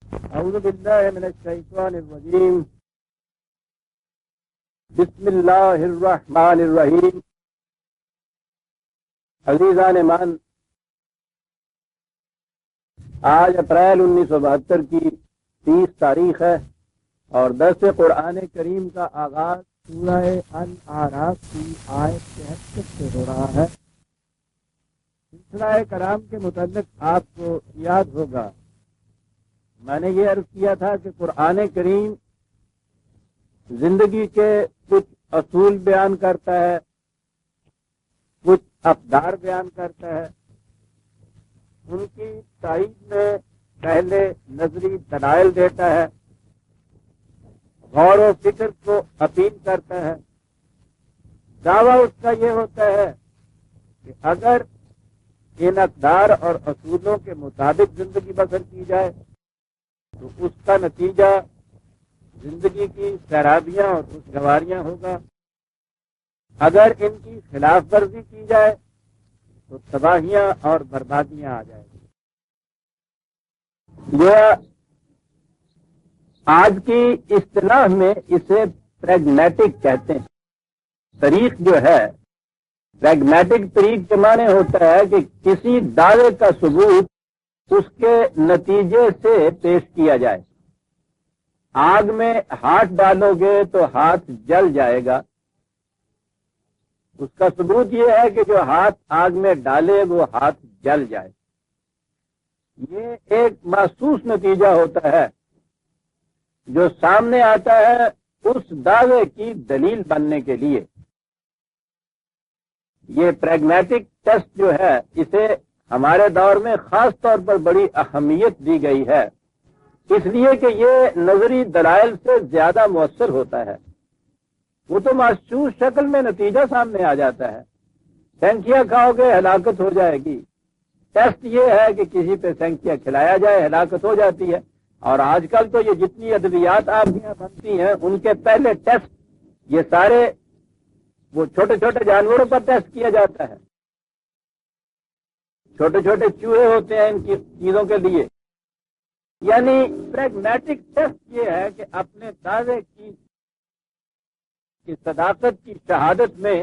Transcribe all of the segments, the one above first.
اعوذ باللہ من الشیطان الرجیم بسم اللہ الرحمن الرحیم. عزیزان ایمان، آج اپریل 1972 کی 30 تاریخ ہے اور درس قرآن کریم کا آغاز سورہ الاعراف کی آیت 73 سے ہو رہا ہے. سلسلہ کرام کے متعلق آپ کو یاد ہوگا میں نے یہ عرض کیا تھا کہ قرآن کریم زندگی کے کچھ اصول بیان کرتا ہے، کچھ اقدار بیان کرتا ہے. ان کی تائید میں پہلے نظری دلائل دیتا ہے، غور و فکر کو اپیل کرتا ہے. دعویٰ اس کا یہ ہوتا ہے کہ اگر ان اقدار اور اصولوں کے مطابق زندگی بسر کی جائے تو اس کا نتیجہ زندگی کی سیرابیاں اور خوشگواریاں ہوگا. اگر ان کی خلاف ورزی کی جائے تو تباہیاں اور بربادیاں آ جائیں گی. یہ آج کی اصطلاح میں اسے پریگمیٹک کہتے ہیں. طریق جو ہے، پریگمیٹک طریق کے معنی ہوتا ہے کہ کسی دعوے کا ثبوت اس کے نتیجے سے پیش کیا جائے. آگ میں ہاتھ ڈالو گے تو ہاتھ جل جائے گا. اس کا ثبوت یہ ہے کہ جو ہاتھ آگ میں ڈالے وہ ہاتھ جل جائے. یہ ایک محسوس نتیجہ ہوتا ہے جو سامنے آتا ہے اس دعوے کی دلیل بننے کے لیے. یہ پریگمیٹک ٹیسٹ جو ہے اسے ہمارے دور میں خاص طور پر بڑی اہمیت دی گئی ہے، اس لیے کہ یہ نظری دلائل سے زیادہ مؤثر ہوتا ہے. وہ تو محسوس شکل میں نتیجہ سامنے آ جاتا ہے. سینکیاں کھاؤ گے ہلاکت ہو جائے گی. ٹیسٹ یہ ہے کہ کسی پہ سینکیاں کھلایا جائے، ہلاکت ہو جاتی ہے. اور آج کل تو یہ جتنی ادویات آپ یہاں بنتی ہیں ان کے پہلے ٹیسٹ یہ سارے وہ چھوٹے چھوٹے جانوروں پر ٹیسٹ کیا جاتا ہے. چھوٹے چھوٹے چوہے ہوتے ہیں ان کی چیزوں کے لیے. یعنی پریگمیٹک ٹیسٹ یہ ہے کہ اپنے دعوے کی صداقت کی شہادت میں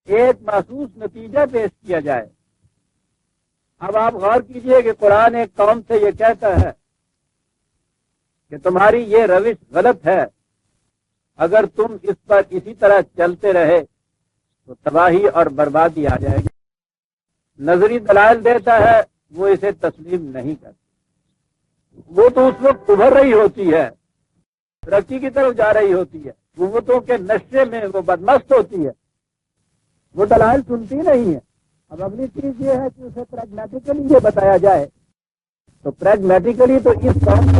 ایک محسوس نتیجہ پیش کیا جائے. اب آپ غور کیجئے کہ قرآن ایک قوم سے یہ کہتا ہے کہ تمہاری یہ روش غلط ہے، اگر تم اس پر اسی طرح چلتے رہے تو تباہی اور بربادی آ جائے گی. نظری دلائل دیتا ہے، وہ اسے تسلیم نہیں کرتا. وہ تو اس وقت ابھر رہی ہوتی ہے، ترقی کی طرف جا رہی ہوتی ہے، قوتوں کے نشے میں وہ بدمست ہوتی ہے، وہ دلائل سنتی نہیں ہے. اب اگلی چیز یہ ہے کہ اسے پریگمیٹیکلی یہ بتایا جائے تو پریگمیٹیکلی تو اس قوم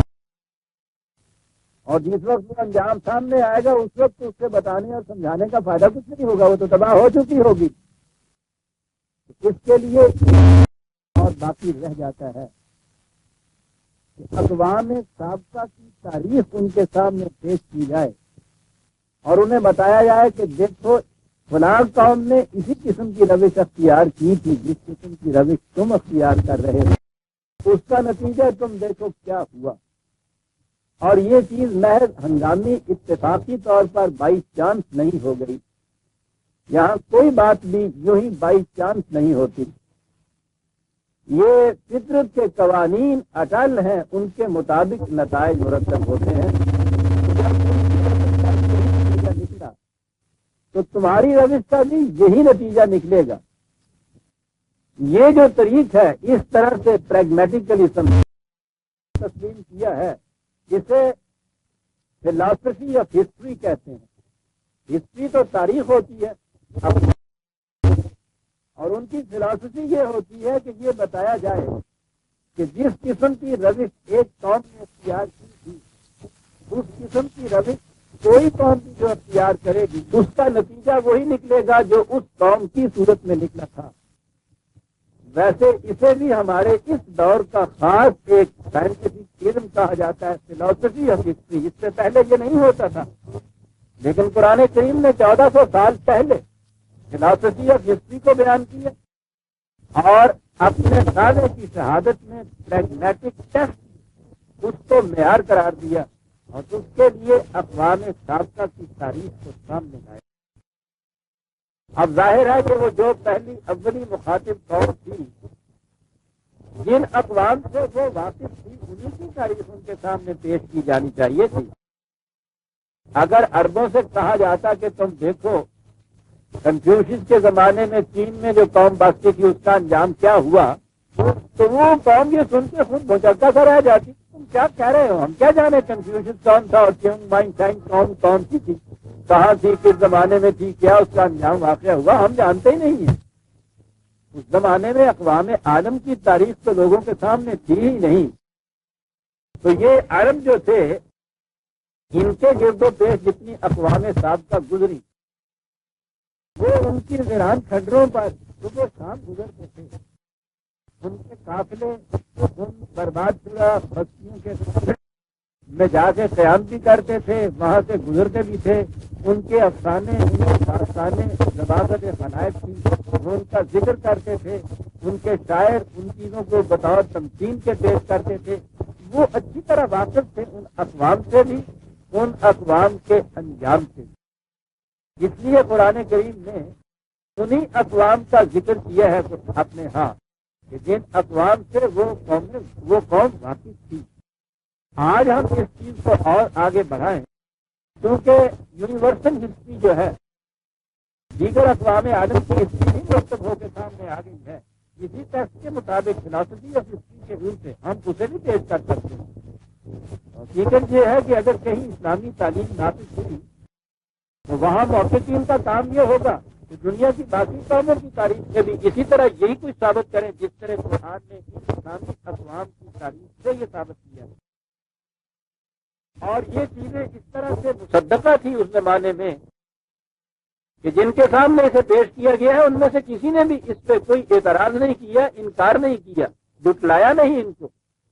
اور جس وقت وہ انجام سامنے آئے گا اس وقت اس سے بتانے اور سمجھانے کا فائدہ کچھ نہیں ہوگا، وہ تو تباہ ہو چکی ہوگی. اس کے لیے اور باقی رہ جاتا ہے کہ اقوام سابقہ کی تاریخ ان کے سامنے پیش کی جائے اور انہیں بتایا جائے کہ دیکھو فلاں قوم نے اسی قسم کی روش اختیار کی تھی جس قسم کی روش تم اختیار کر رہے ہو، اس کا نتیجہ تم دیکھو کیا ہوا. اور یہ چیز محض ہنگامی اتفاقی طور پر بائی چانس نہیں ہو گئی. یہاں کوئی بات بھی یوں ہی بائی چانس نہیں ہوتی. یہ فطرت کے قوانین اٹل ہیں، ان کے مطابق نتائج مرتب ہوتے ہیں. نکلا تو تمہاری روش کا بھی یہی نتیجہ نکلے گا. یہ جو طریق ہے اس طرح سے پریگمیٹیکلی تسلیم کیا ہے، اسے فلاسفی آف ہسٹری کہتے ہیں. ہسٹری تو تاریخ ہوتی ہے اور ان کی فلاسفی یہ ہوتی ہے کہ یہ بتایا جائے کہ جس قسم کی روش ایک قوم نے اختیار کی تھی اس قسم کی روش کوئی قوم بھی جو اختیار کرے گی اس کا نتیجہ وہی نکلے گا جو اس قوم کی صورت میں نکلا تھا. ویسے اسے بھی ہمارے اس دور کا خاص ایک سائنٹیفک علم کہا جاتا ہے، فلاسفی آف ہسٹری. اس سے پہلے یہ نہیں ہوتا تھا، لیکن قرآن کریم نے 1400 سال پہلے فلاسفی آف ہسٹری کو بیان کیا اور اپنے دعوے کی شہادت میں پریگمیٹک ٹیسٹ اس کو معیار قرار دیا اور اس کے لیے اقوام سابقہ کی تاریخ کو سامنے لایا۔ اب ظاہر ہے کہ وہ جو پہلی اولی مخاطب قوم تھی، جن اقوام سے وہ واقف تھی، انہیں کی تاریخ ان کے سامنے پیش کی جانی چاہیے تھی۔ اگر عربوں سے کہا جاتا کہ تم دیکھو کنفیوشس کے زمانے میں چین میں جو قوم بستی تھی اس کا انجام کیا ہوا، تو وہ قوم یہ سن کے خود مچلتا سا رہ جاتی، تم کیا کہہ رہے ہو، ہم کیا جانے کنفیوشس کون تھا اور چینگ مائنگ چینگ قوم کون سی تھی، کہاں تھی، کس زمانے میں تھی، کیا اس کا انجام واقع ہوا، ہم جانتے ہی نہیں ہیں۔ اس زمانے میں اقوام عالم کی تاریخ تو لوگوں کے سامنے تھی ہی نہیں۔ تو یہ عرب جو تھے، ان کے گرد و پیش جتنی اقوام سابقہ گزری، وہ ان کی ویران کھنڈروں پر صبح شام گزرتے تھے۔ ان کے قافلے ان برباد شدہ بستیوں کے میں جا کے قیام بھی کرتے تھے، وہاں سے گزرتے بھی تھے۔ ان کے افسانے، ان کے داستانے ضباطت خلائق تھی، وہ ان کا ذکر کرتے تھے۔ ان کے شاعر ان چیزوں کو بطور تمثیل کے پیش کرتے تھے۔ وہ اچھی طرح واقف تھے ان اقوام سے بھی، ان اقوام کے انجام سے بھی۔ اس لیے قرآن کریم نے انہی اقوام کا ذکر کیا ہے اپنے ہاں، کہ جن اقوام سے وہ قوم واقف تھی۔ آج ہم اس چیز کو اور آگے بڑھائیں، کیونکہ یونیورسل ہسٹری جو ہے، دیگر اقوام عالم کی ہسٹری بھی مرتب ہو کے سامنے آ گئی ہے۔ اسی ٹیکسٹ کے مطابق فلاسفی آف ہسٹری کے روپ سے ہم اسے بھی پیش کر سکتے ہیں۔ حقیقت یہ ہے کہ اگر کہیں اسلامی تعلیم نافذ ہوئی تو وہاں محققین کا کام یہ ہوگا کہ دنیا کی باقی قوموں کی تاریخ سے بھی اسی طرح یہی کچھ ثابت کریں جس طرح قرآن نے اسلامی اقوام کی تاریخ سے یہ ثابت کیا ہے۔ اور یہ چیزیں اس طرح سے مصدقہ تھی اس زمانے میں کہ جن کے سامنے اسے پیش کیا گیا ہے ان میں سے کسی نے بھی اس پہ کوئی اعتراض نہیں کیا، انکار نہیں کیا، جھٹلایا نہیں ان کو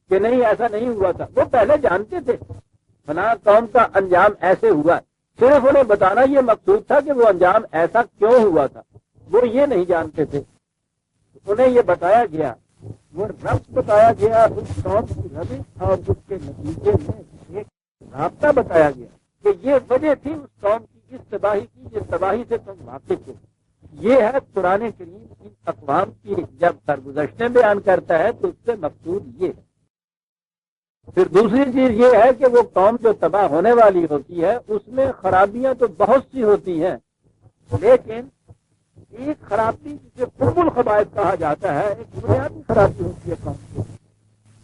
کہ نہیں ایسا نہیں ہوا تھا۔ وہ پہلے جانتے تھے فلاں قوم کا انجام ایسے ہوا، صرف انہیں بتانا یہ مقصود تھا کہ وہ انجام ایسا کیوں ہوا تھا، وہ یہ نہیں جانتے تھے۔ انہیں یہ بتایا گیا، وہ ربط بتایا گیا اس قوم کی روش اور اس کے نتیجے میں ایک رابطہ بتایا گیا کہ یہ وجہ تھی اس قوم کی اس تباہی کی جس تباہی سے تم واقف ہو۔ یہ ہے قرآن کریم ان اقوام کی جب سرگزشتیں بیان کرتا ہے تو اس سے مقصود یہ ہے۔ پھر دوسری چیز یہ ہے کہ وہ قوم جو تباہ ہونے والی ہوتی ہے اس میں خرابیاں تو بہت سی ہوتی ہیں، لیکن ایک خرابی جسے ام الخبائث کہا جاتا ہے، ایک بنیادی خرابی ہوتی ہے قوم کی،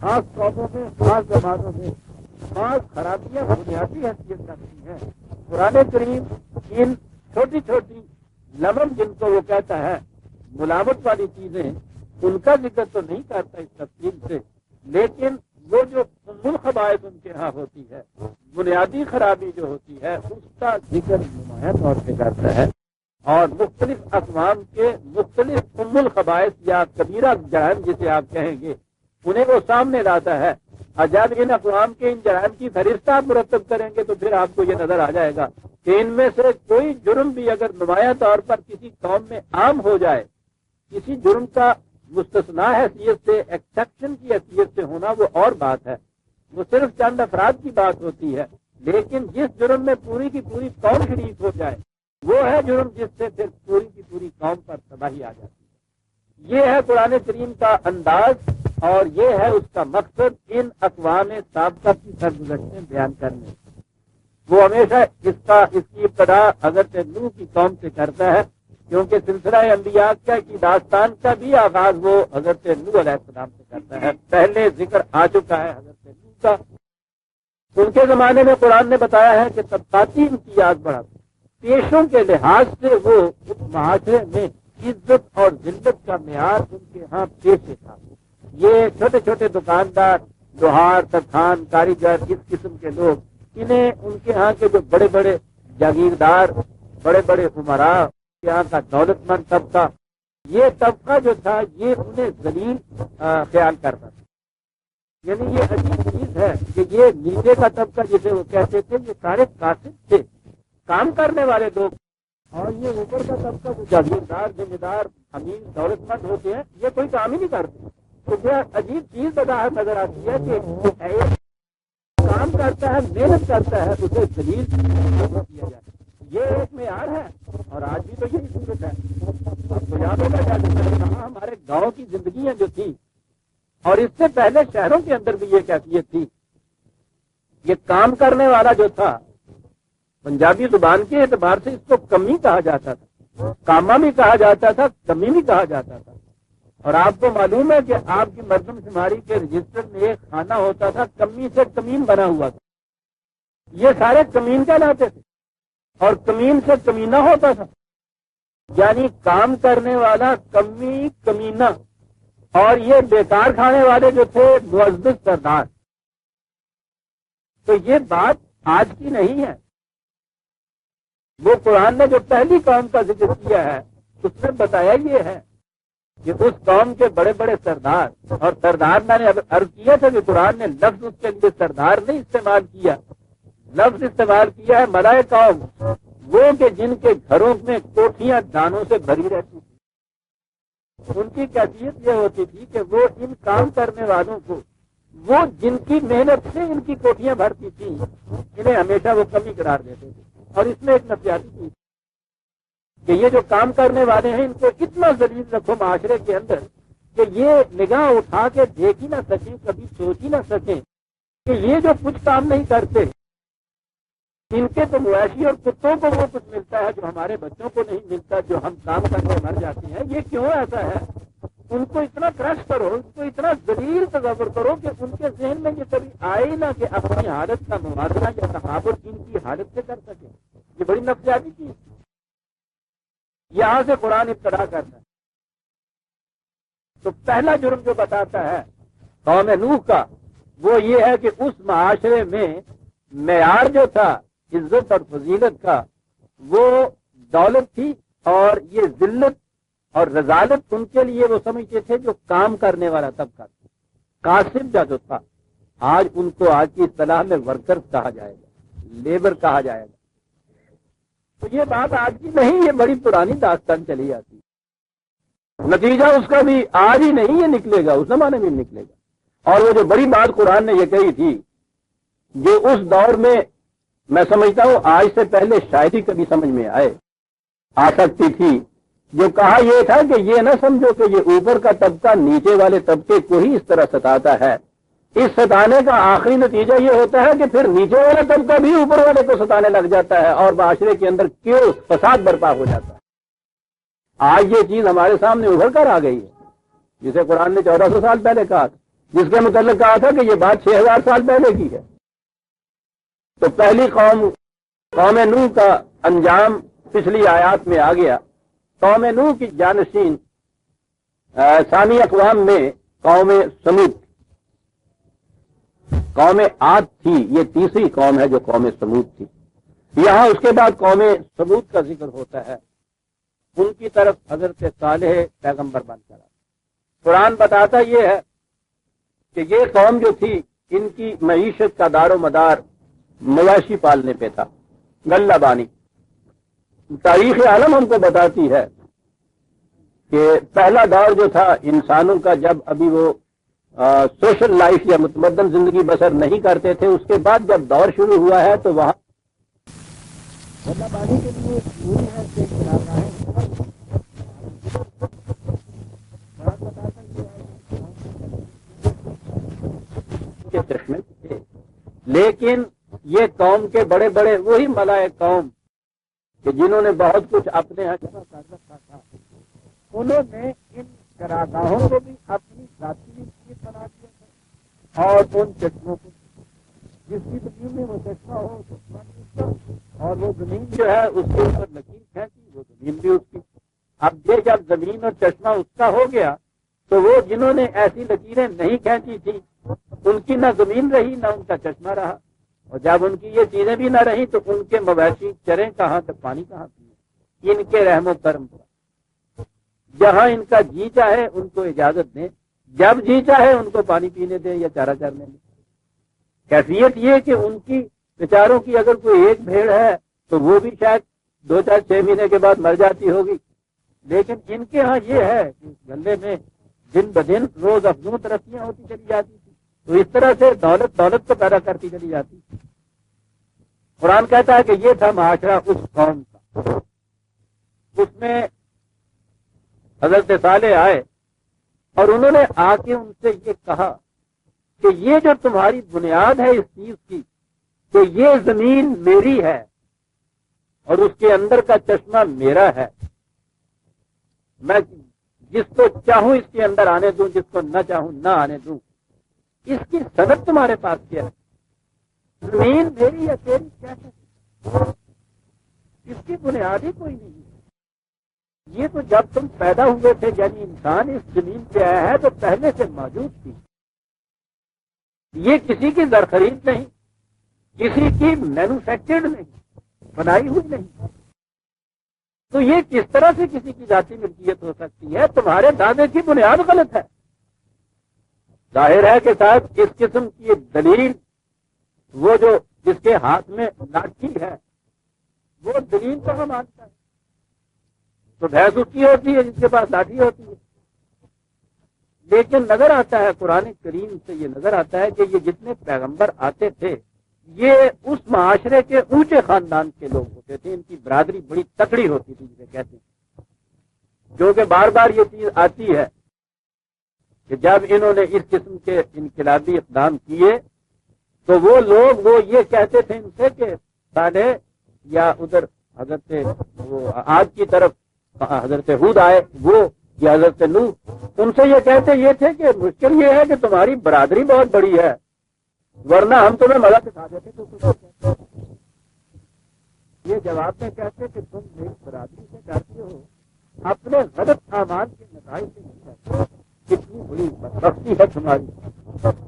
خاص قوموں میں، خاص زمانوں میں بعض خرابیاں بنیادی حیثیت رکھتی ہیں۔ قرآن کریم ان چھوٹی چھوٹی لمم جن کو وہ کہتا ہے ملاوٹ والی چیزیں، ان کا ذکر تو نہیں کرتا اس تفصیل سے، لیکن وہ جو ام الخبائث ان کے ہاں ہوتی ہے، بنیادی خرابی جو ہوتی ہے اس کا ذکر نمایاں طور پہ کرتا ہے، اور مختلف اقوام کے مختلف ام الخبائث یا کبیرہ جرائم جسے آپ کہیں گے انہیں وہ سامنے لاتا ہے۔ اور جب ان اقوام کے ان جرائم کی فہرست آپ مرتب کریں گے تو پھر آپ کو یہ نظر آ جائے گا کہ ان میں سے کوئی جرم بھی اگر نمایاں طور پر کسی قوم میں عام ہو جائے، کسی جرم کا مستثنا حیثیت سے، ایکسیپشن کی حیثیت سے ہونا وہ اور بات ہے، وہ صرف چند افراد کی بات ہوتی ہے، لیکن جس جرم میں پوری کی پوری قوم شریک ہو جائے وہ ہے جرم جس سے پھر پوری کی پوری قوم پر تباہی آ جاتی ہے۔ یہ ہے قرآن کریم کا انداز اور یہ ہے اس کا مقصد ان اقوام سابقہ کی سرگزشتیں بیان کرنے۔ وہ ہمیشہ اس کی ابتدا حضرت نوح کی قوم سے کرتا ہے، کیونکہ سلسلہ انبیاء کی داستان کا بھی آغاز وہ حضرت نوح علیہ السلام سے کرتا ہے۔ پہلے ذکر آ چکا ہے حضرت نوح کا، ان کے زمانے میں قرآن نے بتایا ہے کہ طبقاتی امتیاز بڑھا، پیشوں کے لحاظ سے وہ معاشرے میں عزت اور ذلت کا معیار ان کے ہاں پیشے تھا۔ یہ چھوٹے چھوٹے دکاندار، لوہار، ترخان، کاریگر، اس قسم کے لوگ، انہیں ان کے ہاں کے جو بڑے بڑے جاگیردار، بڑے بڑے عمراء، یہاں کا دولت مند طبقہ، یہ طبقہ جو تھا یہ انہیں ذلیل خیال کرتا تھا۔ یعنی یہ عجیب چیز ہے کہ یہ نیچے کا طبقہ جسے وہ کہتے تھے یہ سارے کاسب تھے، کام کرنے والے لوگ، اور یہ اوپر کا طبقہ جو جاگیردار، ذمہ دار، امیر، دولت مند ہوتے ہیں، یہ کوئی کام ہی نہیں کرتے۔ تو یہ عجیب چیز بظاہر نظر آتی ہے کہ کام کرتا ہے، محنت کرتا ہے، اسے ذلیل کیا جائے، یہ ایک معیار ہے۔ اور آج بھی تو یہی صورت ہے۔ آپ کو یاد ہوگا کہاں ہمارے گاؤں کی زندگیاں جو تھیں، اور اس سے پہلے شہروں کے اندر بھی یہ کیفیت تھی، یہ کام کرنے والا جو تھا، پنجابی زبان کے اعتبار سے اس کو کمی کہا جاتا تھا، کاما بھی کہا جاتا تھا، کمی بھی کہا جاتا تھا۔ اور آپ کو معلوم ہے کہ آپ کی مردم شماری کے رجسٹر میں ایک خانہ ہوتا تھا، کمی سے کمین بنا ہوا تھا، یہ سارے کمین کہلاتے تھے، اور کمین سے کمینہ ہوتا تھا، یعنی کام کرنے والا کمی کمینہ، اور یہ بیکار کھانے والے جو تھے معزز سردار۔ تو یہ بات آج کی نہیں ہے، وہ قرآن نے جو پہلی قوم کا ذکر کیا ہے اس میں بتایا یہ ہے کہ اس قوم کے بڑے بڑے سردار، اور سردار میں نے عرض کیا تھا کہ قرآن نے لفظ اس کے لیے سردار نہیں استعمال کیا، لفظ استعمال کیا ہے ملائے قوم، وہ کہ جن کے گھروں میں کوٹھیاں دانوں سے بھری رہتی تھی۔ ان کی کیفیت یہ ہوتی تھی کہ وہ ان کام کرنے والوں کو، وہ جن کی محنت سے ان کی کوٹھیاں بھرتی تھیں، انہیں ہمیشہ وہ کمی قرار دیتے تھے۔ اور اس میں ایک نفسیاتی چیز کہ یہ جو کام کرنے والے ہیں ان کو اتنا ذلیل رکھو معاشرے کے اندر کہ یہ نگاہ اٹھا کے دیکھ ہی نہ سکیں، کبھی سوچ ہی نہ سکیں کہ یہ جو کچھ کام نہیں کرتے، ان کے تو مویشی اور کتوں کو وہ کچھ ملتا ہے جو ہمارے بچوں کو نہیں ملتا، جو ہم کام کرنے مر جاتے ہیں، یہ کیوں ایسا ہے؟ ان کو اتنا کرش کرو، ان کو اتنا ذلیل تصور کرو کہ ان کے ذہن میں یہ کبھی آئے نہ کہ اپنی حالت کا موازنہ یا تقابل ان کی حالت سے کر سکے۔ یہ بڑی نفسیاتی چیز، یہاں سے قرآن ابتدا کرتا ہے۔ تو پہلا جرم جو بتاتا ہے قوم نوح کا، وہ یہ ہے کہ اس معاشرے میں معیار جو تھا عزت اور فضیلت کا، وہ دولت تھی، اور یہ ذلت اور رذالت ان کے لیے وہ سمجھتے تھے جو کام کرنے والا طبقہ تھا، کاسب جو تھا۔ آج ان کو آج کی اصطلاح میں ورکرز کہا جائے گا، لیبر کہا جائے گا۔ تو یہ بات آج کی نہیں، یہ بڑی پرانی داستان چلی آتی ہے، نتیجہ اس کا بھی آج ہی نہیں یہ نکلے گا، اس زمانے میں نکلے گا۔ اور وہ جو بڑی بات قرآن نے یہ کہی تھی، جو اس دور میں میں سمجھتا ہوں آج سے پہلے شاید ہی کبھی سمجھ میں آ سکتی تھی، جو کہا یہ تھا کہ یہ نہ سمجھو کہ یہ اوپر کا طبقہ نیچے والے طبقے کو ہی اس طرح ستاتا ہے، اس ستانے کا آخری نتیجہ یہ ہوتا ہے کہ پھر نیچے والا طبقہ بھی اوپر والے کو ستانے لگ جاتا ہے، اور معاشرے کے اندر کیوں فساد برپا ہو جاتا ہے۔ آج یہ چیز ہمارے سامنے ابھر کر آ گئی ہے، جسے قرآن نے 1400 سال پہلے کہا تھا، جس کے متعلق کہا تھا کہ یہ بات 6000 سال پہلے کی ہے۔ تو پہلی قوم نوح کا انجام پچھلی آیات میں آ گیا۔ قوم نوح کی جانشین ثانی اقوام میں قوم سمود، قوم عاد تھی، یہ تیسری قوم ہے جو قوم سمود تھی۔ یہاں اس کے بعد قوم سمود کا ذکر ہوتا ہے، ان کی طرف حضرت صالح پیغمبر بن کر قرآن بتاتا یہ ہے کہ یہ قوم جو تھی ان کی معیشت کا دار و مدار مویشی پالنے پہ تھا، غلہ بانی۔ تاریخ عالم ہم کو بتاتی ہے کہ پہلا دور جو تھا انسانوں کا، جب ابھی وہ سوشل لائف یا متمدن زندگی بسر نہیں کرتے تھے، اس کے بعد جب دور شروع ہوا ہے تو وہاں غلہ بانی کے لیے پوری ہے کہ چشمے تھے، لیکن یہ قوم کے بڑے بڑے وہی ملائے قوم کہ جنہوں نے بہت کچھ اپنے یہاں جمع کر رکھا تھا، انہوں نے ان چراگاہوں کو بھی اپنی ذاتی چیز بنا دیا تھا، اور ان چشموں کو جس کی زمین میں وہ چشمہ ہو اور وہ زمین جو ہے اس کے اوپر لکیر کھینچی، وہ زمین بھی اس کی۔ اب یہ جب زمین اور چشمہ اس کا ہو گیا تو وہ جنہوں نے ایسی لکیریں نہیں کھینچی تھی ان کی نہ زمین رہی نہ ان کا چشمہ رہا، اور جب ان کی یہ چیزیں بھی نہ رہی تو ان کے مویشی چریں کہاں تک، پانی کہاں پیے۔ ان کے رحم و کرم پر جہاں ان کا جی چاہے ان کو اجازت دیں، جب جی چاہے ان کو پانی پینے دیں یا چارہ چرنے دیں۔ کیفیت یہ کہ ان کی بیچاروں کی اگر کوئی ایک بھیڑ ہے تو وہ بھی شاید 2-4-6 مہینے کے بعد مر جاتی ہوگی، لیکن ان کے ہاں یہ ہے کہ اس گلے میں دن بدن روز افزوں ترقیاں ہوتی چلی جاتی تھی۔ تو اس طرح سے دولت دولت کو پیدا کرتی چلی جاتی. قرآن کہتا ہے کہ یہ تھا معاشرہ اس قوم کا. اس میں حضرت صالح آئے اور انہوں نے آ کے ان سے یہ کہا کہ یہ جو تمہاری بنیاد ہے اس چیز کی کہ یہ زمین میری ہے اور اس کے اندر کا چشمہ میرا ہے, میں جس کو چاہوں اس کے اندر آنے دوں, جس کو نہ چاہوں نہ آنے دوں, اس کی سند تمہارے پاس کیا ہے؟ زمین میری ہے, تیری کیسے؟ اس کی بنیاد ہی کوئی نہیں ہے. یہ تو جب تم پیدا ہوئے تھے, یعنی انسان اس زمین پہ آیا ہے تو پہلے سے موجود تھی. یہ کسی کی زرخرید نہیں, کسی کی مینوفیکچرڈ نہیں, بنائی ہوئی نہیں. تو یہ کس طرح سے کسی کی ذاتی ملکیت ہو سکتی ہے؟ تمہارے دعوے کی بنیاد غلط ہے. ظاہر ہے کہ صاحب اس قسم کی دلیل, وہ جو جس کے ہاتھ میں لاٹھی ہے وہ دلیل کہاں مانتا ہے؟ تو بحث اس کی ہوتی ہے جس کے پاس لاٹھی ہوتی ہے. لیکن نظر آتا ہے قرآن کریم سے, یہ نظر آتا ہے کہ یہ جتنے پیغمبر آتے تھے یہ اس معاشرے کے اونچے خاندان کے لوگ ہوتے تھے. ان کی برادری بڑی تکڑی ہوتی تھی جسے کہتے ہیں, جو کہ بار بار یہ چیز آتی ہے کہ جب انہوں نے اس قسم کے انقلابی اقدام کیے تو وہ لوگ وہ یہ کہتے تھے ان سے کہ صالح یا ادھر حضرت وہ آج کی طرف حضرت ہود آئے وہ یا حضرت نوح, ان سے یہ کہتے یہ تھے کہ مشکل یہ ہے کہ تمہاری برادری بہت بڑی ہے, ورنہ ہم تمہیں مدد دکھا دیتے. تو یہ جواب میں کہتے کہ تم میری برادری سے ڈرتے ہو, اپنے غلط اعمال کے نتائج سے نہیں کہتے. کتنی بڑی بدبختی ہے تمہاری.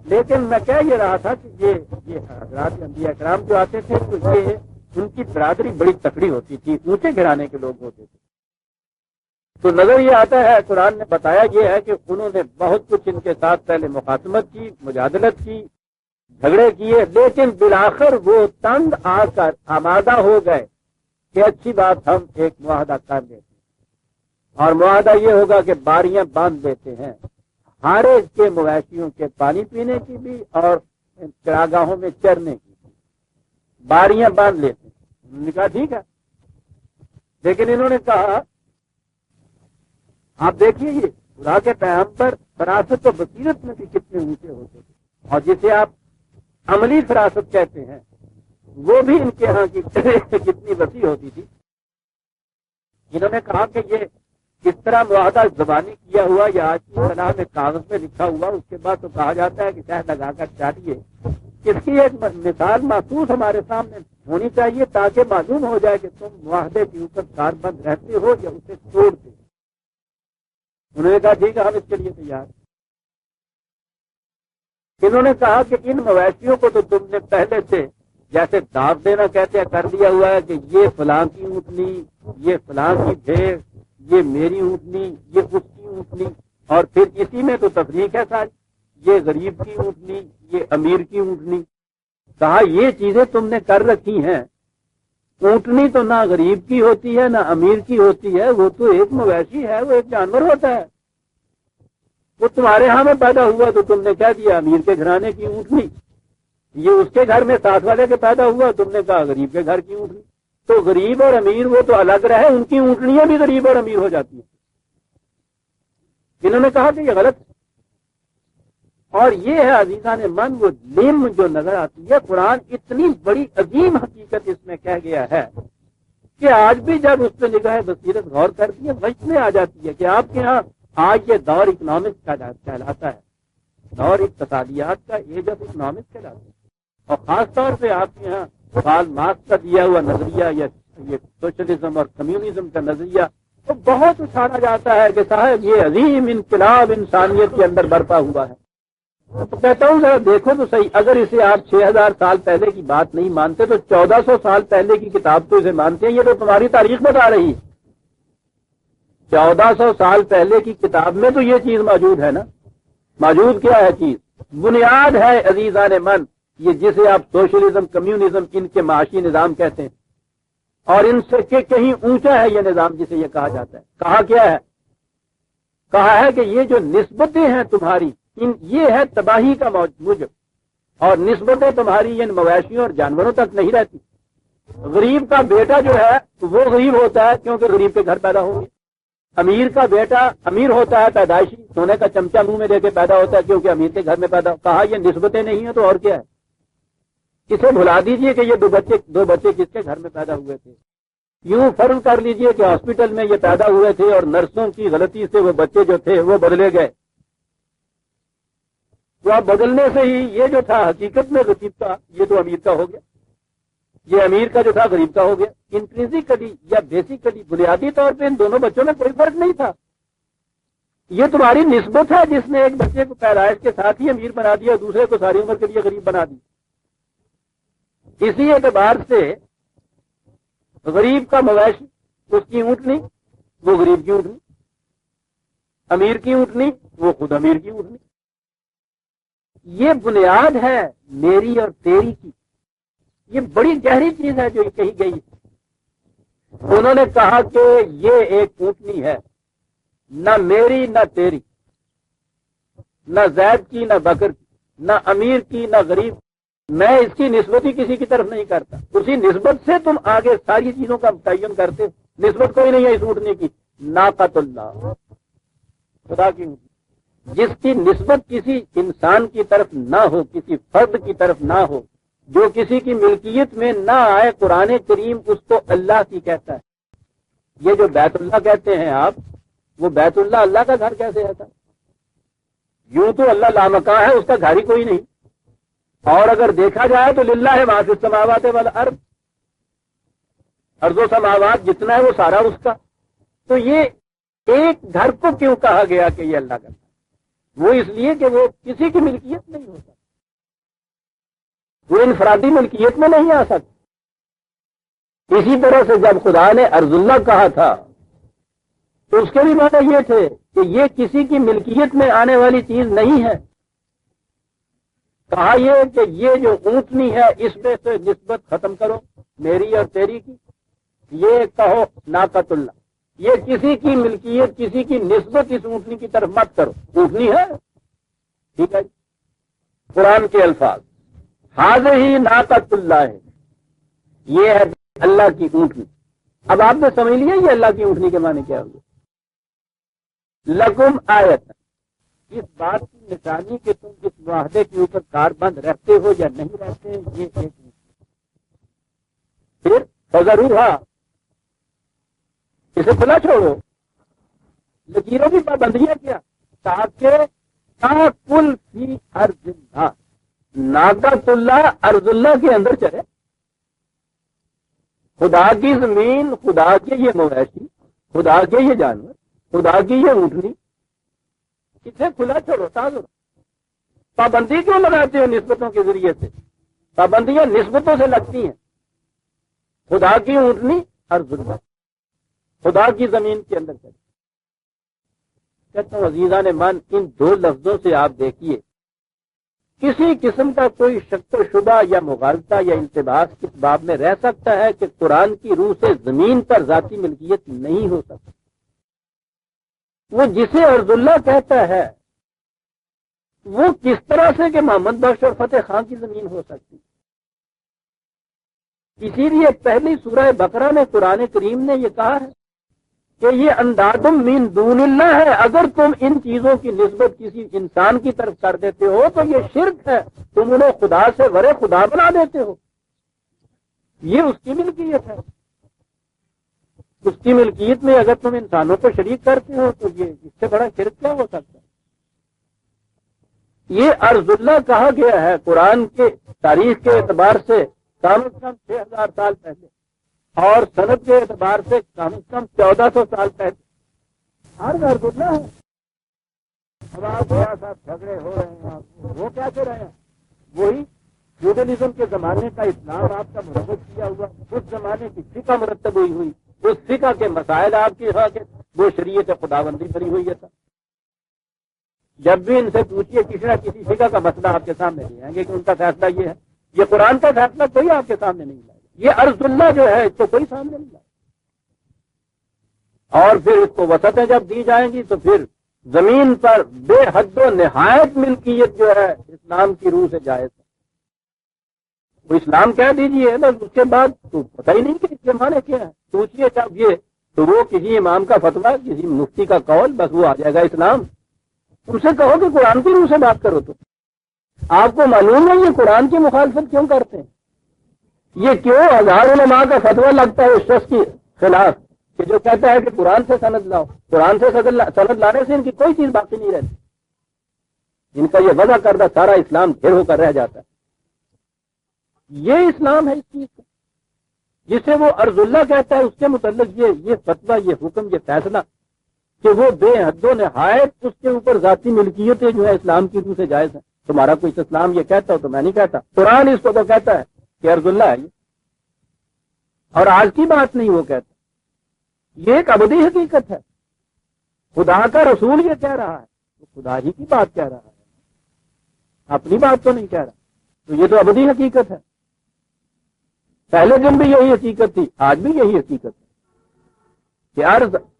لیکن میں کہہ یہ رہا تھا کہ یہ حضرات انبیاء کرام جو آتے تھے تو یہ ان کی برادری بڑی تکڑی ہوتی تھی, اونچے گھرانے کے لوگ ہوتے تھے. تو نظر یہ آتا ہے, قرآن نے بتایا یہ ہے کہ انہوں نے بہت کچھ ان کے ساتھ پہلے مخاصمت کی, مجادلت کی, جھگڑے کیے, لیکن بالآخر وہ تنگ آ کر آمادہ ہو گئے کہ اچھی بات ہم ایک معاہدہ کر لیتے ہیں, اور معاہدہ یہ ہوگا کہ باریاں باندھ دیتے ہیں ہر ایک کے مویشیوں کے پانی پینے کی بھی اور چراگاہوں میں چرنے کی بھی, باریاں باندھ لیتے ہیں. انہوں نے کہا ٹھیک ہے, لیکن انہوں نے کہا آپ دیکھیے یہ خدا کے پیغمبر فراست و بصیرت میں بھی کتنے اونچے ہوتے تھے, اور جسے آپ عملی فراست کہتے ہیں وہ بھی ان کے ہاں کی کتنی وسیع ہوتی تھی. انہوں نے کہا کہ یہ کس طرح معاہدہ زبانی کیا ہوا یا آج کی صلاح میں کاغذ میں لکھا ہوا, اس کے بعد تو کہا جاتا ہے کہ شہد لگا کر چاٹیے. اس کی ایک مثال محسوس ہمارے سامنے ہونی چاہیے تاکہ معلوم ہو جائے کہ تم معاہدے کے اوپر کاربند رہتے ہو یا اسے توڑتے ہو. انہوں نے کہا ٹھیک ہے, ہم اس کے لیے تیار. انہوں نے کہا کہ ان مویشیوں کو تو تم نے پہلے سے جیسے دعوت دینا کہتے ہیں کر دیا ہوا ہے کہ یہ فلاں کی اونٹنی, یہ فلاں کی بھیڑ, یہ میری اونٹنی, یہ اس کی اونٹنی, اور پھر اسی میں تو تفریق ہے ساری, یہ غریب کی اونٹنی, یہ امیر کی اونٹنی. کہا یہ چیزیں تم نے کر رکھی ہیں. اونٹنی تو نہ غریب کی ہوتی ہے نہ امیر کی ہوتی ہے, وہ تو ایک مویشی ہے, وہ ایک جانور ہوتا ہے. وہ تمہارے ہاں میں پیدا ہوا تو تم نے کہہ دیا امیر کے گھرانے کی اونٹنی, یہ اس کے گھر میں ساتھ والے کے پیدا ہوا تم نے کہا غریب کے گھر کی اونٹنی. تو غریب اور امیر وہ تو الگ رہے, ان کی اونٹنیاں بھی غریب اور امیر ہو جاتی ہیں. انہوں نے کہا کہ یہ غلط ہے. اور یہ ہے عزیزان من وہ لم جو نظر آتی ہے. قرآن اتنی بڑی عظیم حقیقت اس میں کہہ گیا ہے کہ آج بھی جب اس پہ نگاہ بصیرت غور کرتی ہے وجہ میں آ جاتی ہے کہ آپ کے ہاں آج یہ دور اکنامکس کا کہلاتا ہے, دور اقتصادیات کا, ایج آف اکنامکس کہلاتا ہے. اور خاص طور پہ آپ کے یہاں کارل مارکس کا دیا ہوا نظریہ یا یہ سوشلزم اور کمیونزم کا نظریہ تو بہت اچھالا جاتا ہے کہ صاحب یہ عظیم انقلاب انسانیت کے اندر برپا ہوا ہے. تو کہتا ہوں ذرا دیکھو تو صحیح, اگر اسے آپ 6000 سال پہلے کی بات نہیں مانتے تو 1400 سال پہلے کی کتاب تو اسے مانتے ہیں. یہ تو تمہاری تاریخ بتا رہی ہے. 1400 سال پہلے کی کتاب میں تو یہ چیز موجود ہے نا. موجود کیا ہے چیز؟ بنیاد ہے عزیزان من, یہ جسے آپ سوشلزم کمیونزم ان کے معاشی نظام کہتے ہیں, اور ان سے کہ کہیں اونچا ہے یہ نظام جسے یہ کہا جاتا ہے. کہا کیا ہے؟ کہا ہے کہ یہ جو نسبتیں ہیں تمہاری یہ ہے تباہی کا موجب، اور نسبتیں تمہاری ان مویشیوں اور جانوروں تک نہیں رہتی۔ غریب کا بیٹا جو ہے وہ غریب ہوتا ہے کیونکہ غریب کے گھر پیدا ہو گیا، امیر کا بیٹا امیر ہوتا ہے پیدائشی، سونے کا چمچہ منہ میں دے کے پیدا ہوتا ہے کیونکہ امیر کے گھر میں پیدا۔ کہا یہ نسبتیں نہیں ہیں تو اور کیا ہے؟ اسے بھلا دیجئے کہ یہ دو بچے کس کے گھر میں پیدا ہوئے تھے، یوں فرض کر لیجئے کہ ہاسپٹل میں یہ پیدا ہوئے تھے اور نرسوں کی غلطی سے وہ بچے جو تھے وہ بدلے گئے، تو اب بدلنے سے ہی یہ جو تھا حقیقت میں غریب کا یہ تو امیر کا ہو گیا، یہ امیر کا جو تھا غریب کا ہو گیا۔ انٹرنسکلی یا بیسیکلی بنیادی طور پہ ان دونوں بچوں میں کوئی فرق نہیں تھا، یہ تمہاری نسبت ہے جس نے ایک بچے کو پیدائش کے ساتھ ہی امیر بنا دیا، دوسرے کو ساری عمر کے لیے غریب بنا دی۔ اسی اعتبار سے غریب کا مویشی، اس کی اونٹنی وہ غریب کی اونٹنی، امیر کی اونٹنی وہ خود امیر کی اونٹنی، یہ بنیاد ہے میری اور تیری کی۔ یہ بڑی گہری چیز ہے جو کہی گئی۔ انہوں نے کہا کہ یہ ایک اونٹنی ہے، نہ میری نہ تیری، نہ زید کی نہ بکر کی، نہ امیر کی نہ غریب، میں اس کی نسبت ہی کسی کی طرف نہیں کرتا۔ اسی نسبت سے تم آگے ساری چیزوں کا متعین کرتے، نسبت کوئی نہیں ہے اس اونٹنی کی۔ ناقۃ اللہ، خدا کی اونٹنی جس کی نسبت کسی انسان کی طرف نہ ہو، کسی فرد کی طرف نہ ہو، جو کسی کی ملکیت میں نہ آئے، قرآن کریم اس کو اللہ کی کہتا ہے۔ یہ جو بیت اللہ کہتے ہیں آپ، وہ بیت اللہ اللہ کا گھر کیسے رہتا؟ یوں تو اللہ لامکاں ہے، اس کا گھر ہی کوئی نہیں، اور اگر دیکھا جائے تو للہ ہے ما فی السماوات والارض، ارض و سماوات جتنا ہے وہ سارا اس کا۔ تو یہ ایک گھر کو کیوں کہا گیا کہ یہ اللہ کا گھر؟ وہ اس لیے کہ وہ کسی کی ملکیت نہیں ہوتا، وہ انفرادی ملکیت میں نہیں آ سکتا۔ اسی طرح سے جب خدا نے ارض اللہ کہا تھا تو اس کے بھی معنی یہ تھے کہ یہ کسی کی ملکیت میں آنے والی چیز نہیں ہے۔ کہا یہ کہ یہ جو اونٹنی ہے اس میں سے نسبت ختم کرو میری اور تیری کی، یہ کہو ناقۃ اللہ، یہ کسی کی ملکیت کسی کی نسبت اس اونٹنی کی طرف مت کرو، اونٹنی ہے ٹھیک ہے۔ قرآن کے الفاظ ہذہ ناقۃ اللہ ہے، یہ ہے اللہ کی اونٹنی۔ اب آپ نے سمجھ لیا یہ اللہ کی اونٹنی کے معنی کیا ہوگا؟ لکم آیت، اس بات کی نشانی کہ تم اس معاہدے کے اوپر کاربند رہتے ہو یا نہیں رہتے، یہ ایک پھر فضروہا، اسے کھلا چھوڑو، لکیروں کی پابندیاں کیا، تاکہ تاکل فی ارض اللہ، ناقۃ اللہ ارض اللہ کے اندر چلے، خدا کی زمین، خدا کے یہ مویشی، خدا کے یہ جانور، خدا کی یہ اونٹنی، اسے کھلا چھوڑو۔ تاجر پابندی کیوں لگاتے ہو نسبتوں کے ذریعے سے؟ پابندیاں نسبتوں سے لگتی ہیں۔ خدا کی اونٹنی ارض اللہ، خدا کی زمین کے اندر چلے۔ کہتا ہوں عزیزان من، ان دو لفظوں سے آپ دیکھیے کسی قسم کا کوئی شک و شبہ یا مغالطہ یا التباس کس باب میں رہ سکتا ہے کہ قرآن کی روح سے زمین پر ذاتی ملکیت نہیں ہو سکتی؟ وہ جسے ارض اللہ کہتا ہے وہ کس طرح سے کہ محمد بخش اور فتح خان کی زمین ہو سکتی؟ اسی لیے پہلی سورہ بقرہ میں قرآن کریم نے یہ کہا ہے کہ یہ انداد من دون اللہ ہے۔ اگر تم ان چیزوں کی نسبت کسی انسان کی طرف کر دیتے ہو تو یہ شرک ہے، تم انہیں خدا سے ورے خدا بنا دیتے ہو، یہ اس کی ملکیت ہے۔ اس کی ملکیت میں اگر تم انسانوں کو شریک کرتے ہو تو یہ اس سے بڑا شرک کیا ہو سکتا ہے؟ یہ ارض اللہ کہا گیا ہے قرآن کے تاریخ کے اعتبار سے کم از کم 6000 سال پہلے، اور سند کے اعتبار سے کم از کم 1400 سال پہلے ہر ارض اللہ ہے۔ اب آپ کے ساتھ جھگڑے ہو رہے ہیں، وہ کیا کر رہے ہیں؟ وہی فیوڈلزم کے زمانے کا اسلام آپ کا مرتب کیا ہوا، اس زمانے کی فقہ مرتب ہوئی ہوئی، اس فقہ کے مسائل آپ کے یہاں کے وہ شریعت خداوندی بنی ہوئی ہے۔ جب بھی ان سے پوچھیے کسی نہ کسی فقہ کا مسئلہ آپ کے سامنے لے آئیں گے کہ ان کا فیصلہ یہ ہے۔ یہ قرآن کا فیصلہ کوئی آپ کے سامنے نہیں لائے، یہ ارض اللہ جو ہے اس کو کوئی سامنے نہیں لائے۔ اور پھر اس کو وسعتیں جب دی جائیں گی تو پھر زمین پر بے حد و نہایت ملکیت جو ہے اسلام کی روح سے جائز ہے. وہ اسلام کہہ دیجیے بس، اس کے بعد تو پتہ ہی نہیں کہ اس کے معنی کیا ہے. سوچیے جب یہ تو وہ کسی امام کا فتویٰ، کسی مفتی کا قول، بس وہ آ جائے گا اسلام. تم سے کہو کہ قرآن کی روح سے بات کرو تو آپ کو معلوم ہے یہ قرآن کی مخالفت کیوں کرتے ہیں؟ یہ کیوں ہزار علماء کا فتویٰ لگتا ہے اس شخص کے خلاف کہ جو کہتا ہے کہ قرآن سے سند لاؤ. قرآن سے سند لانے سے ان کی کوئی چیز باقی نہیں رہتی. ان کا یہ وضع کردہ سارا اسلام ڈھیر ہو کر رہ جاتا ہے. یہ اسلام ہے اس چیز کا جسے وہ ارض اللہ کہتا ہے. اس کے متعلق یہ فتویٰ، یہ حکم، یہ فیصلہ کہ وہ بے حد و نہایت اس کے اوپر ذاتی ملکیتیں جو ہے اسلام کی روح سے جائز ہیں. تمہارا کوئی اسلام یہ کہتا ہو تو میں نہیں کہتا. قرآن اس کو تو کہتا ہے کہ ارض اللہ ہے یہ، اور آج کی بات نہیں وہ کہتا. یہ ایک ابدی حقیقت ہے. خدا کا رسول یہ کہہ رہا ہے، وہ خدا ہی کی بات کہہ رہا ہے، اپنی بات تو نہیں کہہ رہا. تو یہ تو ابدی حقیقت ہے. پہلے دن بھی یہی حقیقت تھی، آج بھی یہی حقیقت ہے کہ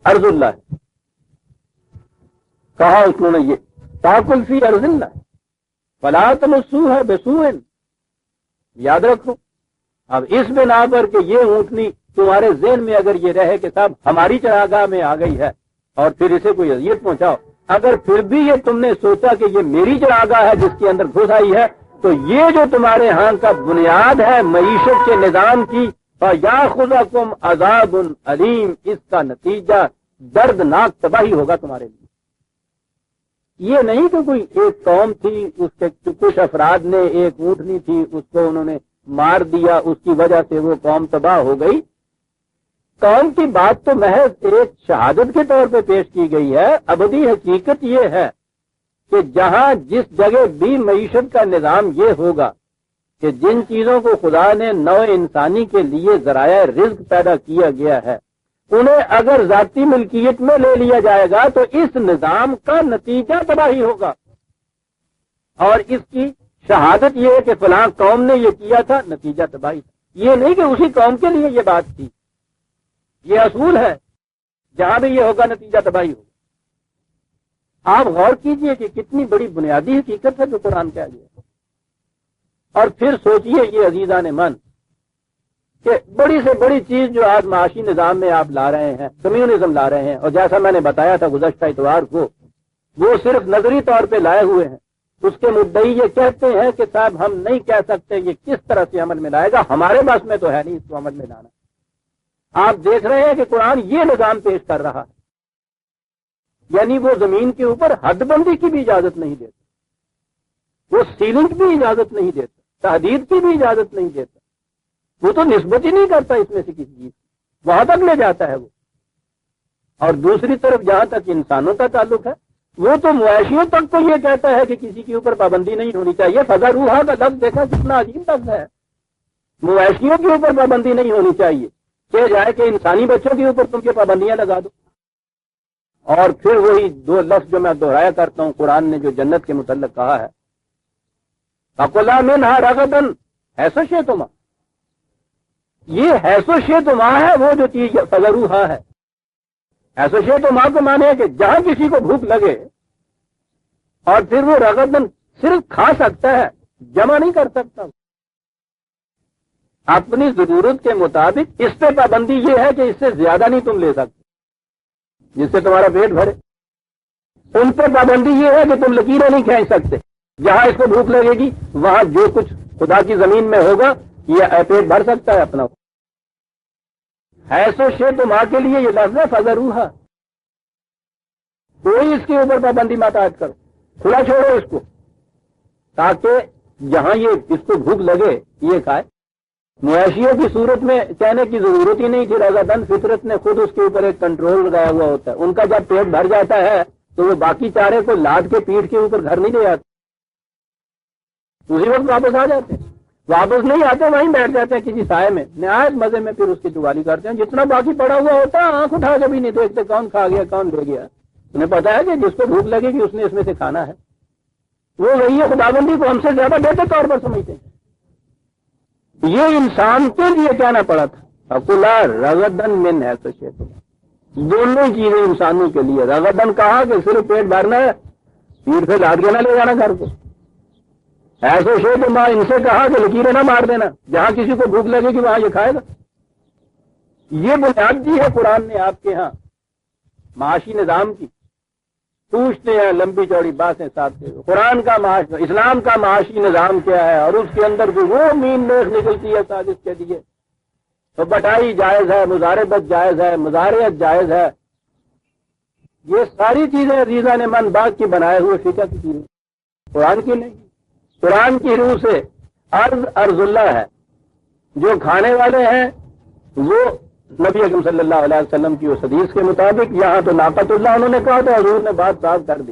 ارض اللہ ہے. کہا اس نے یہ تاکل فی ارض اللہ فلا تمسوها بسوء. یاد رکھو اب اس بنا پر کہ یہ اونٹنی تمہارے ذہن میں اگر یہ رہے کہ صاحب ہماری چراگاہ میں آ گئی ہے اور پھر اسے کوئی اذیت پہنچاؤ، اگر پھر بھی یہ تم نے سوچا کہ یہ میری چراگاہ ہے جس کے اندر گھس آئی ہے، تو یہ جو تمہارے ہاں کا بنیاد ہے معیشت کے نظام کی، فَيَأْخُذَكُمْ عَذَابٌ عَلِيمٌ، اس کا نتیجہ دردناک تباہی ہوگا تمہارے لیے. یہ نہیں کہ کوئی ایک قوم تھی، اس کے کچھ افراد نے، ایک اونٹنی تھی، اس کو انہوں نے مار دیا، اس کی وجہ سے وہ قوم تباہ ہو گئی. قوم کی بات تو محض ایک شہادت کے طور پہ پیش کی گئی ہے. ابدی حقیقت یہ ہے کہ جہاں جس جگہ بھی معیشت کا نظام یہ ہوگا کہ جن چیزوں کو خدا نے نوع انسانی کے لیے ذرائع رزق پیدا کیا گیا ہے، انہیں اگر ذاتی ملکیت میں لے لیا جائے گا تو اس نظام کا نتیجہ تباہی ہوگا. اور اس کی شہادت یہ ہے کہ فلاں قوم نے یہ کیا تھا، نتیجہ تباہی تھا. یہ نہیں کہ اسی قوم کے لیے یہ بات تھی. یہ اصول ہے، جہاں بھی یہ ہوگا نتیجہ تباہی ہوگا. آپ غور کیجئے کہ کتنی بڑی بنیادی حقیقت ہے جو قرآن کہہ گیا. اور پھر سوچئے یہ عزیزان من کہ بڑی سے بڑی چیز جو آج معاشی نظام میں آپ لا رہے ہیں، کمیونزم لا رہے ہیں، اور جیسا میں نے بتایا تھا گزشتہ اتوار کو، وہ صرف نظری طور پہ لائے ہوئے ہیں. اس کے مدعی یہ کہتے ہیں کہ صاحب ہم نہیں کہہ سکتے یہ کس طرح سے عمل میں لائے گا، ہمارے بس میں تو ہے نہیں اس کو عمل میں لانا. آپ دیکھ رہے ہیں کہ قرآن یہ نظام پیش کر رہا ہے، یعنی وہ زمین کے اوپر حد بندی کی بھی اجازت نہیں دیتا، وہ سیلنگ کی بھی اجازت نہیں دیتا، تحدید کی بھی اجازت نہیں دیتا. وہ تو نسبت ہی نہیں کرتا اس میں سے کسی چیز، وہاں تک لے جاتا ہے وہ. اور دوسری طرف جہاں تک انسانوں کا تعلق ہے، وہ تو مویشیوں تک تو یہ کہتا ہے کہ کسی کے اوپر پابندی نہیں ہونی چاہیے. فضا روحا کا لفظ دیکھا کتنا عجیب لفظ ہے. مویشیوں کے اوپر پابندی نہیں ہونی چاہیے، کہ جائے کہ انسانی بچوں کے اوپر تم یہ پابندیاں لگا دو. اور پھر وہی دو لفظ جو میں دہرایا کرتا ہوں، قرآن نے جو جنت کے متعلق کہا ہے، فَكُلَا مِنْهَا رَغَدًا حَيْثُ شِئْتُمَا. یہ حیث و شئتما ہے وہ جو چیز فضروحا ہے. حیث و شئتما کو مانے ہے کہ جہاں کسی کو بھوک لگے، اور پھر وہ رغدن صرف کھا سکتا ہے، جمع نہیں کر سکتا. اپنی ضرورت کے مطابق اس پہ پابندی یہ ہے کہ اس سے زیادہ نہیں تم لے سکتے جس سے تمہارا پیٹ بھرے. ان پہ پابندی یہ ہے کہ تم لکیریں نہیں کھینچ سکتے. جہاں اس کو بھوک لگے گی وہاں جو کچھ خدا کی زمین میں ہوگا یہ پیٹ بھر سکتا ہے اپنا. حیث و شئتما کے لیے یہ لفظ ہے فضروحا. کوئی اس کے اوپر پابندی مت عائد کرو، کھلا چھوڑو اس کو، تاکہ جہاں یہ اس کو بھوک لگے یہ کھائے. مویشیوں کی صورت میں کہنے کی ضرورت ہی نہیں تھی. رغدن فطرت نے خود اس کے اوپر ایک کنٹرول لگایا ہوا ہوتا ہے. ان کا جب پیٹ بھر جاتا ہے تو وہ باقی چارے کو لاد کے پیٹ کے اوپر گھر نہیں لے آتے، اسی وقت واپس آ جاتے ہیں. واپس نہیں آتے، وہیں بیٹھ جاتے ہیں کسی سائے میں، نہایت مزے میں پھر اس کی چوالی کرتے ہیں. جتنا باقی پڑا ہوا ہوتا ہے آنکھ اٹھا کے بھی نہیں دیکھتے کون کھا گیا کون لے گیا. انہیں پتا ہے کہ جس کو بھوک لگے گی اس نے اس میں سے کھانا ہے. وہ وہی خدابندی کو ہم سے زیادہ بہتر طور پر سمجھتے ہیں. یہ انسان کے لیے کہنا پڑا تھا فَكُلَا رَغَدًا مِنْ حَيْثُ شِئْتُمَا. دونوں چیزیں انسانوں کے لیے. رغبن کہا کہ صرف پیٹ بھرنا ہے, پیٹ سے لاٹ کے نہ لے جانا گھر کو. ایسے شیخ ماں ان سے کہا کہ لکیریں نہ مار دینا, جہاں کسی کو بھوک لگے گی وہاں یہ کھائے گا. یہ بنیاد دی ہے قرآن نے آپ کے ہاں معاشی نظام کی. پوچھتے ہیں لمبی چوڑی باتیں ساتھ سے, قرآن کا اسلام کا معاشی نظام کیا ہے, اور اس کے اندر جو وہ مین میخ نکلتی ہے سازش کے لیے, تو بٹائی جائز ہے, مزاربت جائز ہے, مزارعت جائز ہے. یہ ساری چیزیں عزیزہ نے من باغ کی بنائے ہوئے فقہ کی چیزیں, قرآن کی نہیں. قرآن کی روح سے ارض اللہ ہے. جو کھانے والے ہیں وہ نبی اکرم صلی اللہ علیہ وسلم کی اس حدیث کے مطابق, یہاں تو ناقت اللہ انہوں نے کہا تو حضور نے بات صاف کر دی.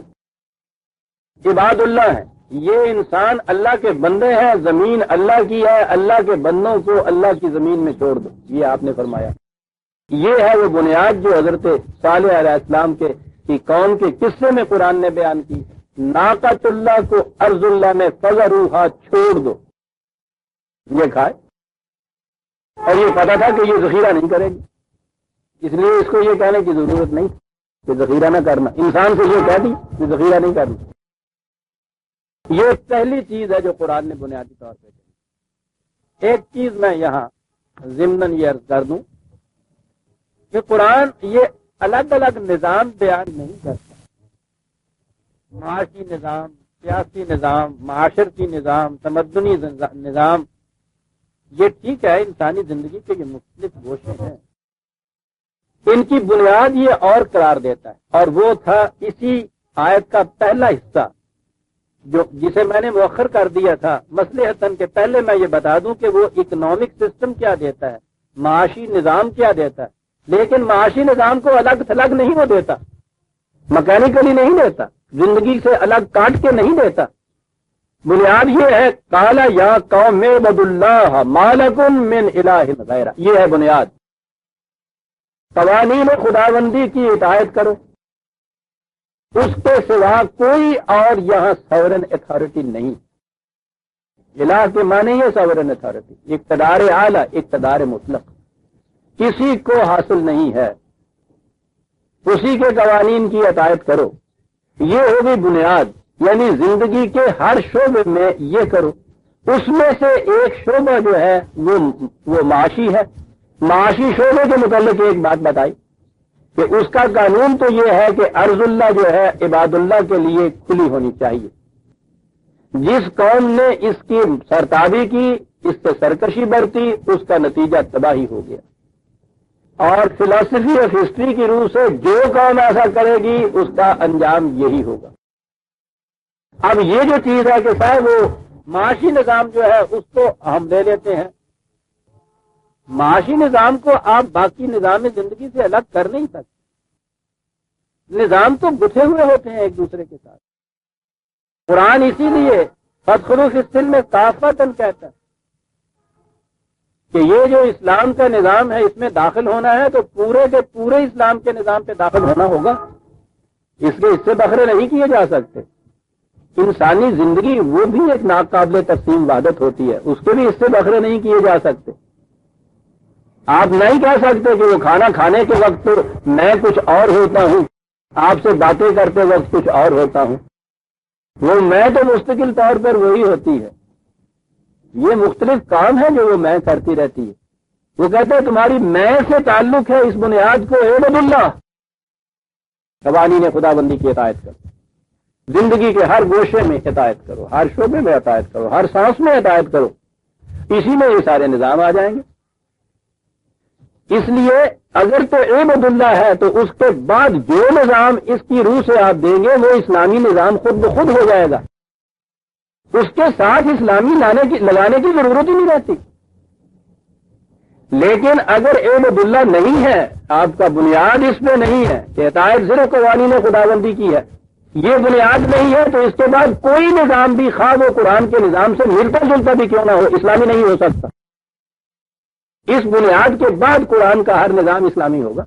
عباد اللہ ہے, یہ انسان اللہ کے بندے ہیں, زمین اللہ کی ہے, اللہ کے بندوں کو اللہ کی زمین میں چھوڑ دو, یہ آپ نے فرمایا. یہ ہے وہ بنیاد جو حضرت صالح علیہ السلام کی قوم کے قصے میں قرآن نے بیان کی. ناقت اللہ کو ارض اللہ میں فذروہا, چھوڑ دو, یہ کھائے. اور یہ پتا تھا کہ یہ ذخیرہ نہیں کرے گی, اس لیے اس کو یہ کہنے کی ضرورت نہیں کہ ذخیرہ نہ کرنا. انسان سے یہ کہہ دی کہ ذخیرہ نہیں کرنا. یہ پہلی چیز ہے جو قرآن نے بنیادی طور پہ کہی. ایک چیز میں یہاں ضمناً یہ عرض کر دوں کہ قرآن یہ الگ الگ نظام بیان نہیں کرتا. معاشی نظام, سیاسی نظام, معاشرتی نظام, تمدنی نظام, یہ ٹھیک ہے انسانی زندگی کے یہ مختلف گوشے ہیں, ان کی بنیاد یہ اور قرار دیتا ہے. اور وہ تھا اسی آیت کا پہلا حصہ جسے میں نے مؤخر کر دیا تھا. مصلحتاً کے پہلے میں یہ بتا دوں کہ وہ اکنامک سسٹم کیا دیتا ہے, معاشی نظام کیا دیتا ہے. لیکن معاشی نظام کو الگ تھلگ نہیں وہ دیتا, مکینیکلی نہیں دیتا, زندگی سے الگ کاٹ کے نہیں دیتا. بنیاد یہ ہے قال یا قوم اعبدوا اللہ ما لکم من الہ غیرہ, یہ ہے بنیاد. قوانین خداوندی کی اطاعت کرو, اس کے سوا کوئی اور یہاں ساورن اتھارٹی نہیں. الہ کے معنی ہے ساورن اتھارٹی, اقتدار اعلی, اقتدار مطلق کسی کو حاصل نہیں ہے. اسی کے قوانین کی اطاعت کرو, یہ ہوگی بنیاد. یعنی زندگی کے ہر شعبے میں یہ کرو. اس میں سے ایک شعبہ جو ہے وہ معاشی ہے. معاشی شعبے کے متعلق ایک بات بتائی کہ اس کا قانون تو یہ ہے کہ ارض اللہ جو ہے عباد اللہ کے لیے کھلی ہونی چاہیے. جس قوم نے اس کی سرتابی کی, اس سے سرکشی برتی, اس کا نتیجہ تباہی ہو گیا. اور فلسفی آف ہسٹری کی روح سے جو قوم ایسا کرے گی اس کا انجام یہی ہوگا. اب یہ جو چیز ہے کہ صاحب وہ معاشی نظام جو ہے اس کو ہم لے لیتے ہیں. معاشی نظام کو آپ باقی نظام زندگی سے الگ کر نہیں سکتے. نظام تو گتھے ہوئے ہوتے ہیں ایک دوسرے کے ساتھ. قرآن اسی لیے فادخلوا فی السلم کافۃ کہتا ہے کہ یہ جو اسلام کا نظام ہے اس میں داخل ہونا ہے تو پورے کے پورے اسلام کے نظام پہ داخل ہونا ہوگا. اس لیے اس سے بخرے نہیں کیے جا سکتے. انسانی زندگی وہ بھی ایک ناقابل تقسیم وحدت ہوتی ہے, اس کے بھی اس سے بخرے نہیں کیے جا سکتے. آپ نہیں کہہ سکتے کہ وہ کھانا کھانے کے وقت میں کچھ اور ہوتا ہوں, آپ سے باتیں کرتے وقت کچھ اور ہوتا ہوں. وہ میں تو مستقل طور پر وہی ہوتی ہے. یہ مختلف کام ہے جو وہ میں کرتی رہتی ہے. وہ کہتے ہیں تمہاری میں سے تعلق ہے, اس بنیاد کو اعبدوا اللہ, قوانین خداوندی کی اطاعت کرو. زندگی کے ہر گوشے میں اطاعت کرو, ہر شعبے میں اطاعت کرو, ہر سانس میں اطاعت کرو. اسی میں یہ سارے نظام آ جائیں گے. اس لیے اگر تو اعبدوا اللہ ہے تو اس کے بعد جو نظام اس کی روح سے آپ دیں گے وہ اسلامی نظام خود بخود ہو جائے گا. اس کے ساتھ اسلامی لگانے کی ضرورت ہی نہیں رہتی. لیکن اگر اعبدوا اللہ نہیں ہے, آپ کا بنیاد اس میں نہیں ہے کہ اطاعت صرف قوانین خداوندی کی ہے, یہ بنیاد نہیں ہے تو اس کے بعد کوئی نظام بھی خواہ وہ قرآن کے نظام سے ملتا جلتا بھی کیوں نہ ہو اسلامی نہیں ہو سکتا. اس بنیاد کے بعد قرآن کا ہر نظام اسلامی ہوگا.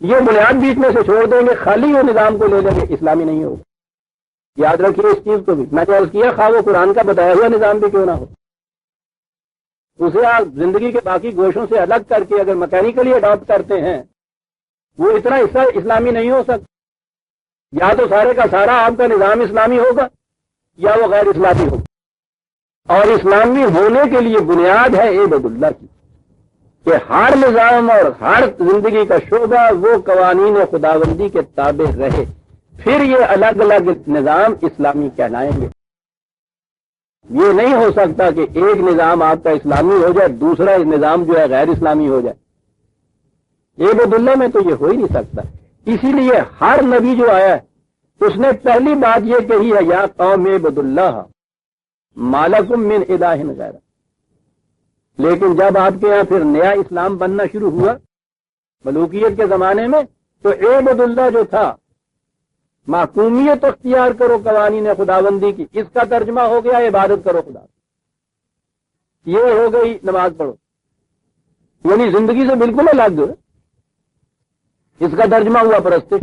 یہ بنیاد بیچ میں سے چھوڑ دیں گے, خالی وہ نظام کو لے لیں گے, اسلامی نہیں ہوگا. یاد رکھیے اس چیز کو بھی. میں نے عرض کیا خواہ وہ قرآن کا بتایا ہوا نظام بھی کیوں نہ ہو, اسے آپ زندگی کے باقی گوشوں سے الگ کر کے اگر مکینیکلی اڈاپٹ کرتے ہیں وہ اتنا حصہ اسلامی نہیں ہو سکتا. یا تو سارے کا سارا آپ کا نظام اسلامی ہوگا یا وہ غیر اسلامی ہوگا. اور اسلامی ہونے کے لیے بنیاد ہے عباد اللہ کی کہ ہر نظام اور ہر زندگی کا شعبہ وہ قوانین خداوندی کے تابع رہے. پھر یہ الگ الگ نظام اسلامی کہلائیں گے. یہ نہیں ہو سکتا کہ ایک نظام آپ کا اسلامی ہو جائے دوسرا نظام جو ہے غیر اسلامی ہو جائے. عباد اللہ میں تو یہ ہو ہی نہیں سکتا. اسی لیے ہر نبی جو آیا ہے اس نے پہلی بات یہ کہی ہے یا قوم عباد اللہ ما لکم من الہ غیرہ. لیکن جب آپ کے یہاں پھر نیا اسلام بننا شروع ہوا ملوکیت کے زمانے میں تو عباد اللہ جو تھا محکومیت اختیار کرو قوانین خداوندی کی، اس کا ترجمہ ہو گیا عبادت کرو خدا. یہ ہو گئی نماز پڑھو، یعنی زندگی سے بالکل الگ. اس کا ترجمہ ہوا پرستش.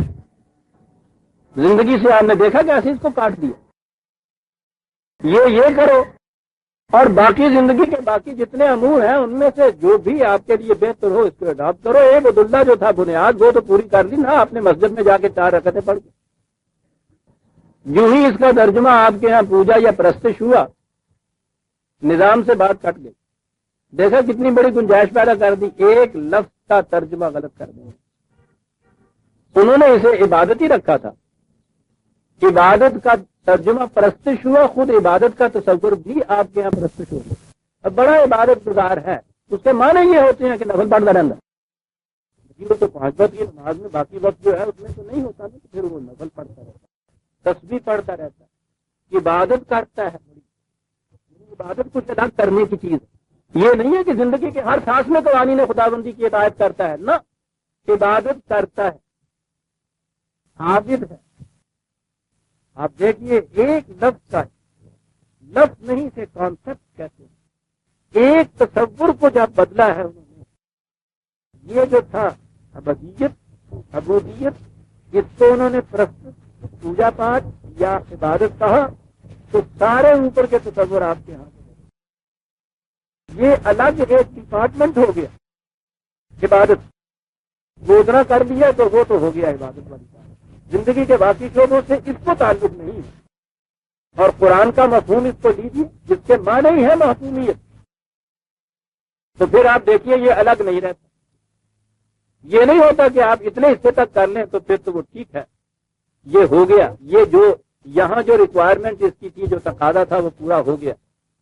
زندگی سے آپ نے دیکھا کیسے اس کو کاٹ دیا. یہ کرو اور باقی زندگی کے باقی جتنے امور ہیں ان میں سے جو بھی آپ کے لیے بہتر ہو اس کو اڈاپٹ کرو. عباد اللہ جو تھا بنیاد وہ تو پوری کر لی نا آپ نے مسجد میں جا کے 4 رکعتیں پڑھ کے. یوں ہی اس کا ترجمہ آپ کے ہاں پوجا یا پرستش ہوا، نظام سے بات کٹ گئی. دیکھا کتنی بڑی گنجائش پیدا کر دی. ایک لفظ کا ترجمہ غلط کر دیا. انہوں نے اسے عبادت ہی رکھا تھا. عبادت کا ترجمہ پرستش ہوا، خود عبادت کا تصور بھی آپ کے یہاں پرستش ہو گیا. اب بڑا عبادت گزار ہے اس کے معنی یہ ہوتے ہیں کہ نفل پڑھتا رہتا. وہ تو 5 وقت کی نماز میں باقی وقت جو ہے اس میں تو نہیں ہوتا نا، پھر وہ نفل پڑھتا رہتا، تسبیح پڑھتا رہتا ہے، عبادت کرتا ہے. عبادت کچھ الگ کرنے کی چیز یہ نہیں ہے کہ زندگی کے ہر سانس میں قوانین خداوندی کی اطاعت کرتا ہے. نہ، عبادت کرتا ہے، عابد ہے. آپ دیکھیے ایک لفظ کا لفظ نہیں سے کانسیپٹ کہتے ہیں. ایک تصور کو جب بدلا ہے انہوں نے، یہ جو تھا ابدیت عبودیت، اس کو انہوں نے پوجا پاٹ یا عبادت کہا تو سارے اوپر کے تصور آپ کے ہاتھ میں. یہ الگ ایک ڈپارٹمنٹ ہو گیا عبادت. وہ اتنا کر لیا تو وہ تو ہو گیا عبادت والی بات. زندگی کے باقی شعبوں سے اس کو تعلق نہیں. اور قرآن کا مفہوم اس کو لیجیے جس کے معنی ہی ہے محکومیت. تو پھر آپ دیکھیے یہ الگ نہیں رہتا. یہ نہیں ہوتا کہ آپ اتنے حصے تک کر لیں تو پھر تو وہ ٹھیک ہے، یہ ہو گیا. یہ جو یہاں جو ریکوائرمنٹ اس کی تھی، جو تقاضا تھا وہ پورا ہو گیا.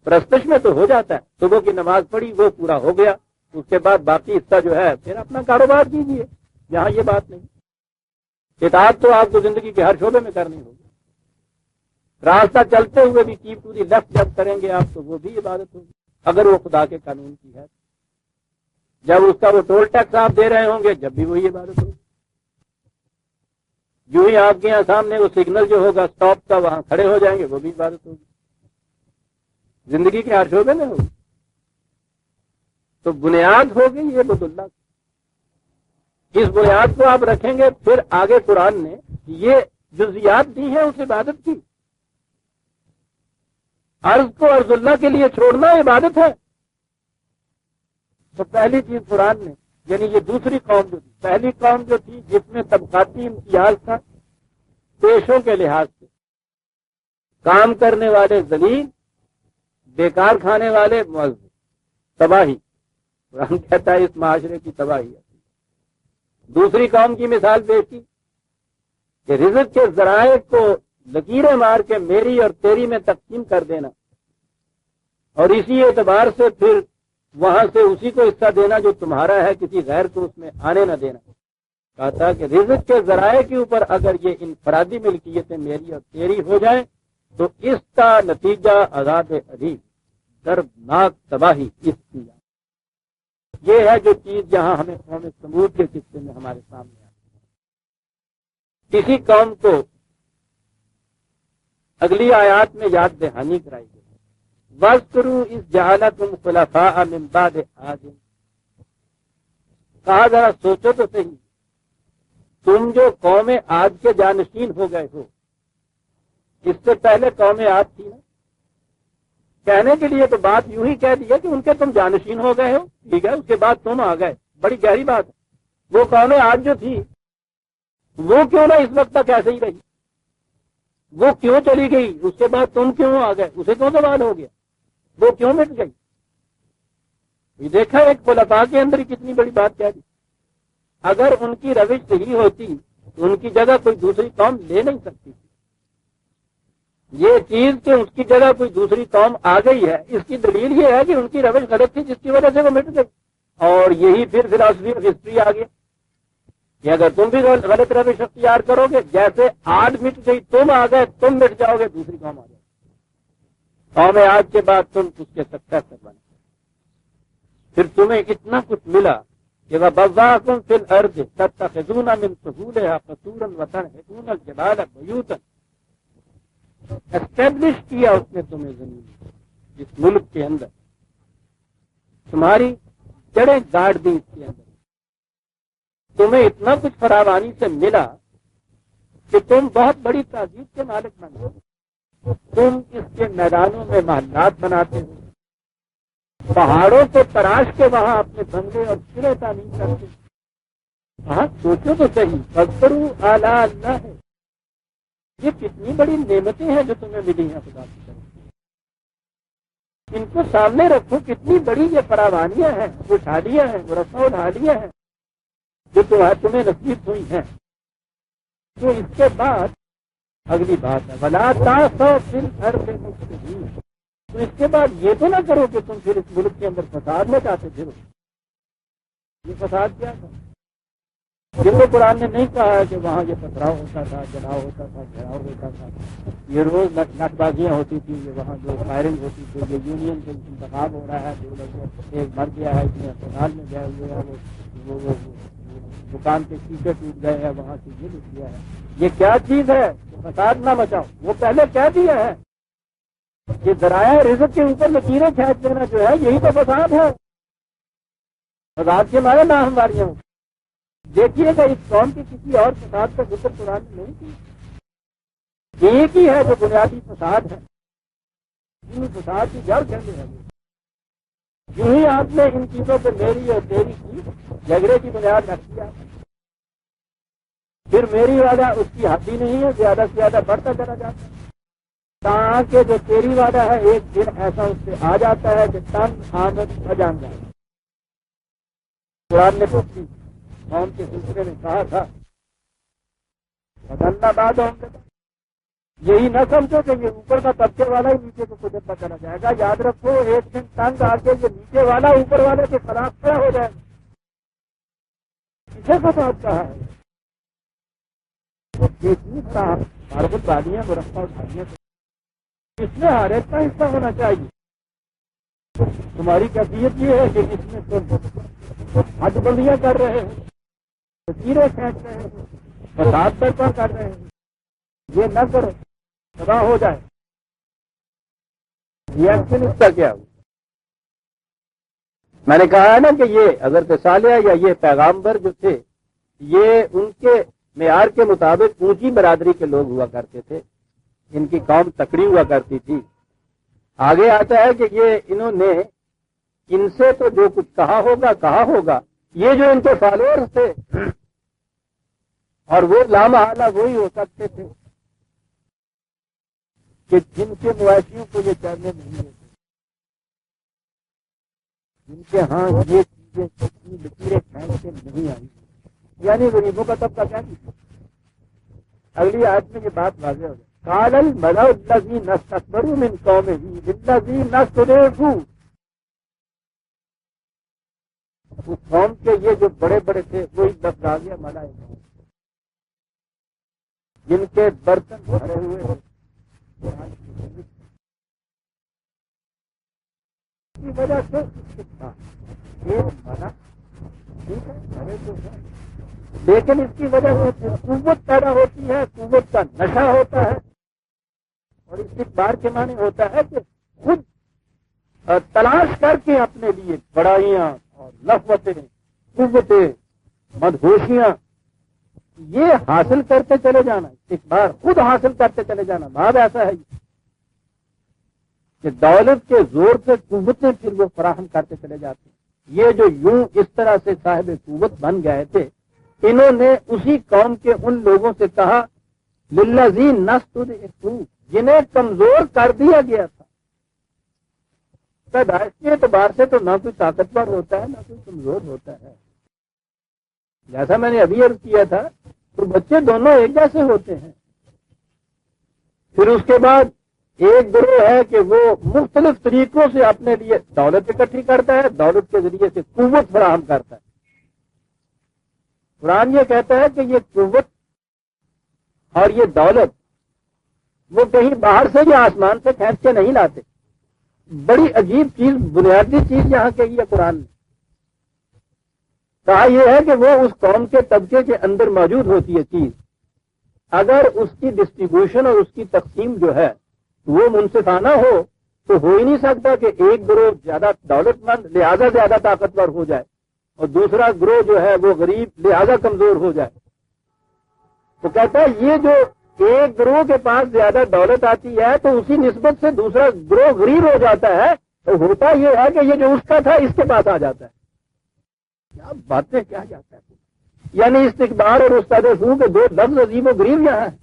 پرستش میں تو ہو جاتا ہے، صبح کی نماز پڑھی وہ پورا ہو گیا. اس کے بعد باقی حصہ جو ہے پھر اپنا کاروبار کیجیے. یہاں یہ بات نہیں. اطاعت تو آپ کو زندگی کے ہر شعبے میں کرنی ہوگی. راستہ چلتے ہوئے بھی کیپ ٹو دی لیفٹ جب کریں گے آپ تو وہ بھی عبادت ہوگی اگر وہ خدا کے قانون کی ہے. جب اس کا وہ ٹول ٹیکس آپ دے رہے ہوں گے جب بھی وہی عبادت ہوگی. جو ہی آپ کے یہاں سامنے وہ سگنل جو ہوگا اسٹاپ کا وہاں کھڑے ہو جائیں گے وہ بھی عبادت ہوگی. زندگی کے ہر شعبے میں ہوگی. تو بنیاد ہوگی یہ عباد اللہ. اس بنیاد کو آپ رکھیں گے پھر آگے قرآن نے یہ جزیات دی ہیں اس عبادت کی. عرض کو عرض اللہ کے لیے چھوڑنا عبادت ہے. تو پہلی چیز قرآن نے، یعنی یہ دوسری قوم جو تھی، پہلی قوم جو تھی جس میں طبقاتی امتیاز تھا پیشوں کے لحاظ سے، کام کرنے والے ذلیل، بیکار کھانے والے معزز، تباہی. قرآن کہتا ہے اس معاشرے کی تباہی ہے. دوسری قوم کی مثال پیش کی کہ رزق کے ذرائع کو لکیریں مار کے میری اور تیری میں تقسیم کر دینا اور اسی اعتبار سے پھر وہاں سے اسی کو حصہ دینا جو تمہارا ہے، کسی غیر کو اس میں آنے نہ دینا. کہتا کہ رزق کے ذرائع کے اوپر اگر یہ انفرادی ملکیتیں میری اور تیری ہو جائیں تو اس کا نتیجہ عذاب علیم، دردناک تباہی اس کی. یہ ہے جو چیز جہاں ہمیں قوم سمود کے قصے میں ہمارے سامنے آتی ہے. کسی قوم کو اگلی آیات میں یاد دہانی کرائی گئی. وَاذْكُرُوا إِذْ جَعَلَكُمْ خُلَفَاءَ مِنْ بَعْدِ عَادٍ. کہا ذرا سوچو تو صحیح، تم جو قوم عاد کے جانشین ہو گئے ہو، اس سے پہلے قوم عاد تھی نا. کہنے کے لیے تو بات یوں ہی کہہ دیا کہ ان کے تم جانشین ہو گئے ہو، ٹھیک ہے، اس کے بعد تم آ گئے. بڑی گہری بات ہے. وہ قوم عاد جو تھی وہ کیوں نہ اس وقت تک ایسے ہی رہی؟ وہ کیوں چلی گئی؟ اس کے بعد تم کیوں آ گئے؟ اسے کیوں زوال ہو گیا؟ وہ کیوں مٹ گئی؟ یہ دیکھا ایک خلفاء کے اندر کتنی بڑی بات کیا دی. اگر ان کی روش صحیح ہوتی تو ان کی جگہ کوئی دوسری قوم لے نہیں سکتی تھی. یہ چیز کہ اس کی جگہ کوئی دوسری قوم آ گئی ہے، اس کی دلیل یہ ہے کہ ان کی روش غلط تھی جس کی وجہ سے وہ مٹ گئی. اور یہی پھر فلاسفی آف ہسٹری آ گیا کہ اگر تم بھی غلط روش اختیار کرو گے، جیسے آج مٹ گئی تم آ گئے، تم مٹ جاؤ گے، دوسری قوم آ جائے. قوم آج کے بعد تم اس کے سکسیسر بنے. پھر تمہیں اتنا کچھ ملا کہ وَبَوَّأَكُمْ فِي الْأَرْضِ تَتَّخِذُونَ مِن سُهُولِهَا قَصُورًا وَتَنْحِتُونَ الْجِبَالَ بُيُوتًا. اسٹیبلش کیا اس نے تمہیں زمین جس ملک کے اندر، تمہاری جڑیں گاڑ دی اس کے اندر. تمہیں اتنا کچھ فراوانی سے ملا کہ تم بہت بڑی تہذیب کے مالک بن گئے. تم اس کے میدانوں میں محلات بناتے ہو، پہاڑوں کو تراش کے وہاں اپنے بنگلے اور قلعے تعمیر کرتے. ہاں سوچو تو صحیح، فاذکروا آلاء اللہ ہے. یہ کتنی بڑی نعمتیں ہیں جو تمہیں ملی ہیں خدا کی طرف. ان کو سامنے رکھو، کتنی بڑی یہ فراوانیاں ہیں، خوشحالیاں ہیں، رفع الحالیاں ہیں جو تمہیں نصیب ہوئی ہیں. تو اس کے بعد اگلی بات ہے وَلَا تَعْثَوْا فِي الْأَرْضِ مُفْسِدِينَ. تو اس کے بعد یہ تو نہ کرو کہ تم پھر اس ملک کے اندر فساد میں چاہتے پھرو. یہ فساد کیا تھا؟ جن کو قرآن نے نہیں کہا ہے کہ وہاں یہ پتھراؤ ہوتا تھا، جلاؤ ہوتا تھا، گھیراؤ ہوتا تھا، یہ روز نٹ بازیاں ہوتی تھی، یہ وہاں جو فائرنگ ہوتی تھی، یہ یونین کے انتخاب ہو رہا ہے، ایک مر گیا ہے، اتنے اسپتال میں گئے ہوئے ہیں، وہ دکان کے شیشے ٹوٹ گئے ہیں، وہاں سے یہ لکھ دیا ہے. یہ کیا چیز ہے کہ فساد نہ مچاؤ؟ وہ پہلے کہہ دیا ہے کہ ذرائع رزق کے اوپر لکیریں کھینچ دینا جو ہے یہی تو فساد ہے. فساد کے مارے نہ ہمواریاں. دیکھیے گا اس قوم کی کسی اور فساد کا ذکر قرآن میں نہیں کی. ایک ہی ہے جو بنیادی فساد ہے. فساد کی جڑ کہتے ہیں. یوں ہی آپ نے ان چیزوں پہ میری اور تیری کی جھگڑے کی بنیاد رکھ دیا. پھر میری وعدہ اس کی حد ہی نہیں ہے، زیادہ سے زیادہ بڑھتا چلا جاتا ہے تاکہ جو تیری وعدہ ہے ایک دن ایسا اس سے آ جاتا ہے کہ تن آمد بجان جائے. قرآن نے کچھ قوم کے سلسلے میں کہا تھا بدلنا بعد یہی نہ سمجھو کہ یہ اوپر کا طبقے والا ہی نیچے کو گزرتا چلا جائے گا. یاد رکھو ایک دن تنگ آ کے یہ نیچے والا اوپر والے کے خلاف کیا ہو جائے گا. اسے فساد کہا ہے. ماربل بالیاں مرفع اٹھانیاں اس میں ہر ایک کا حصہ ہونا چاہیے. تمہاری کیفیت یہ ہے کہ اس میں تم حد بندیاں کر رہے ہیں، تصویریں کھینچ رہے ہیں، فساد برپا کر رہے ہیں. یہ نہ کرو، تباہ ہو جائے. یہ ایکشن اس کا کیا ہو؟ میں نے کہا ہے نا کہ یہ حضرت صالح یا یہ پیغامبر جو تھے یہ ان کے معیار کے مطابق اونچی برادری کے لوگ ہوا کرتے تھے. ان کی قوم تکڑی ہوا کرتی تھی. آگے آتا ہے کہ یہ انہوں نے ان سے تو جو کچھ کہا ہوگا. یہ جو ان کے فالوورز تھے اور وہ لامحالہ وہی ہو سکتے تھے کہ جن کے مویشیوں کو یہ چڑھنے نہیں ہوتے، جن کے ہاں یہ چیزیں کتنی لکیریں کھینچ کے نہیں آئی، یعنی غریبوں کا طبقہ کیا نہیں. اگلی آیت میں یہ بات واضح ہو جائے. قال الملأ الذين استكبروا من قومه للذين استضعفوا. اس قوم کے یہ جو بڑے بڑے تھے وہی لفظ آ گیا ملائکہ جن کے برتن بھرے ہوئے ہیں کی وجہ سے لیکن اس کی وجہ سے قوت پیدا ہوتی ہے، قوت کا نشہ ہوتا ہے. اور استکبار کے معنی ہوتا ہے کہ خود تلاش کر کے اپنے لیے بڑائیاں اور نفوتیں، قوتیں، مدہوشیاں یہ حاصل کرتے چلے جانا. استکبار خود حاصل کرتے چلے جانا. بات ایسا ہے کہ دولت کے زور سے قوتیں پھر وہ فراہم کرتے چلے جاتے ہیں. یہ جو یوں اس طرح سے صاحب قوت بن گئے تھے انہوں نے اسی قوم کے ان لوگوں سے کہا للذین نستضعفوا، جنہیں کمزور کر دیا گیا تھا. پیدائش کے اعتبار سے تو نہ کوئی طاقتور ہوتا ہے نہ کوئی کمزور ہوتا ہے. جیسا میں نے ابھی عرض کیا تھا تو بچے دونوں ایک جیسے ہوتے ہیں. پھر اس کے بعد ایک گروہ ہے کہ وہ مختلف طریقوں سے اپنے لیے دولت اکٹھی کرتا ہے، دولت کے ذریعے سے قوت فراہم کرتا ہے. قرآن یہ کہتا ہے کہ یہ قوت اور یہ دولت وہ کہیں باہر سے یا آسمان سے کھینچ کے نہیں لاتے. بڑی عجیب چیز، بنیادی چیز یہاں کہی ہے قرآن نے. کہا یہ ہے کہ وہ اس قوم کے طبقے کے اندر موجود ہوتی ہے چیز، اگر اس کی ڈسٹریبیوشن اور اس کی تقسیم جو ہے وہ منصفانہ ہو ہی نہیں سکتا کہ ایک گروہ زیادہ دولت مند لہذا زیادہ طاقتور ہو جائے اور دوسرا گروہ جو ہے وہ غریب لہذا کمزور ہو جائے. تو کہتا ہے یہ جو ایک گروہ کے پاس زیادہ دولت آتی ہے تو اسی نسبت سے دوسرا گروہ غریب ہو جاتا ہے. تو ہوتا یہ ہے کہ یہ جو اس کا تھا اس کے پاس آ جاتا ہے. کیا باتیں کیا جاتا ہے. یعنی استکبار اور استدعاء کے دو لفظ عجیب و غریب یہاں ہے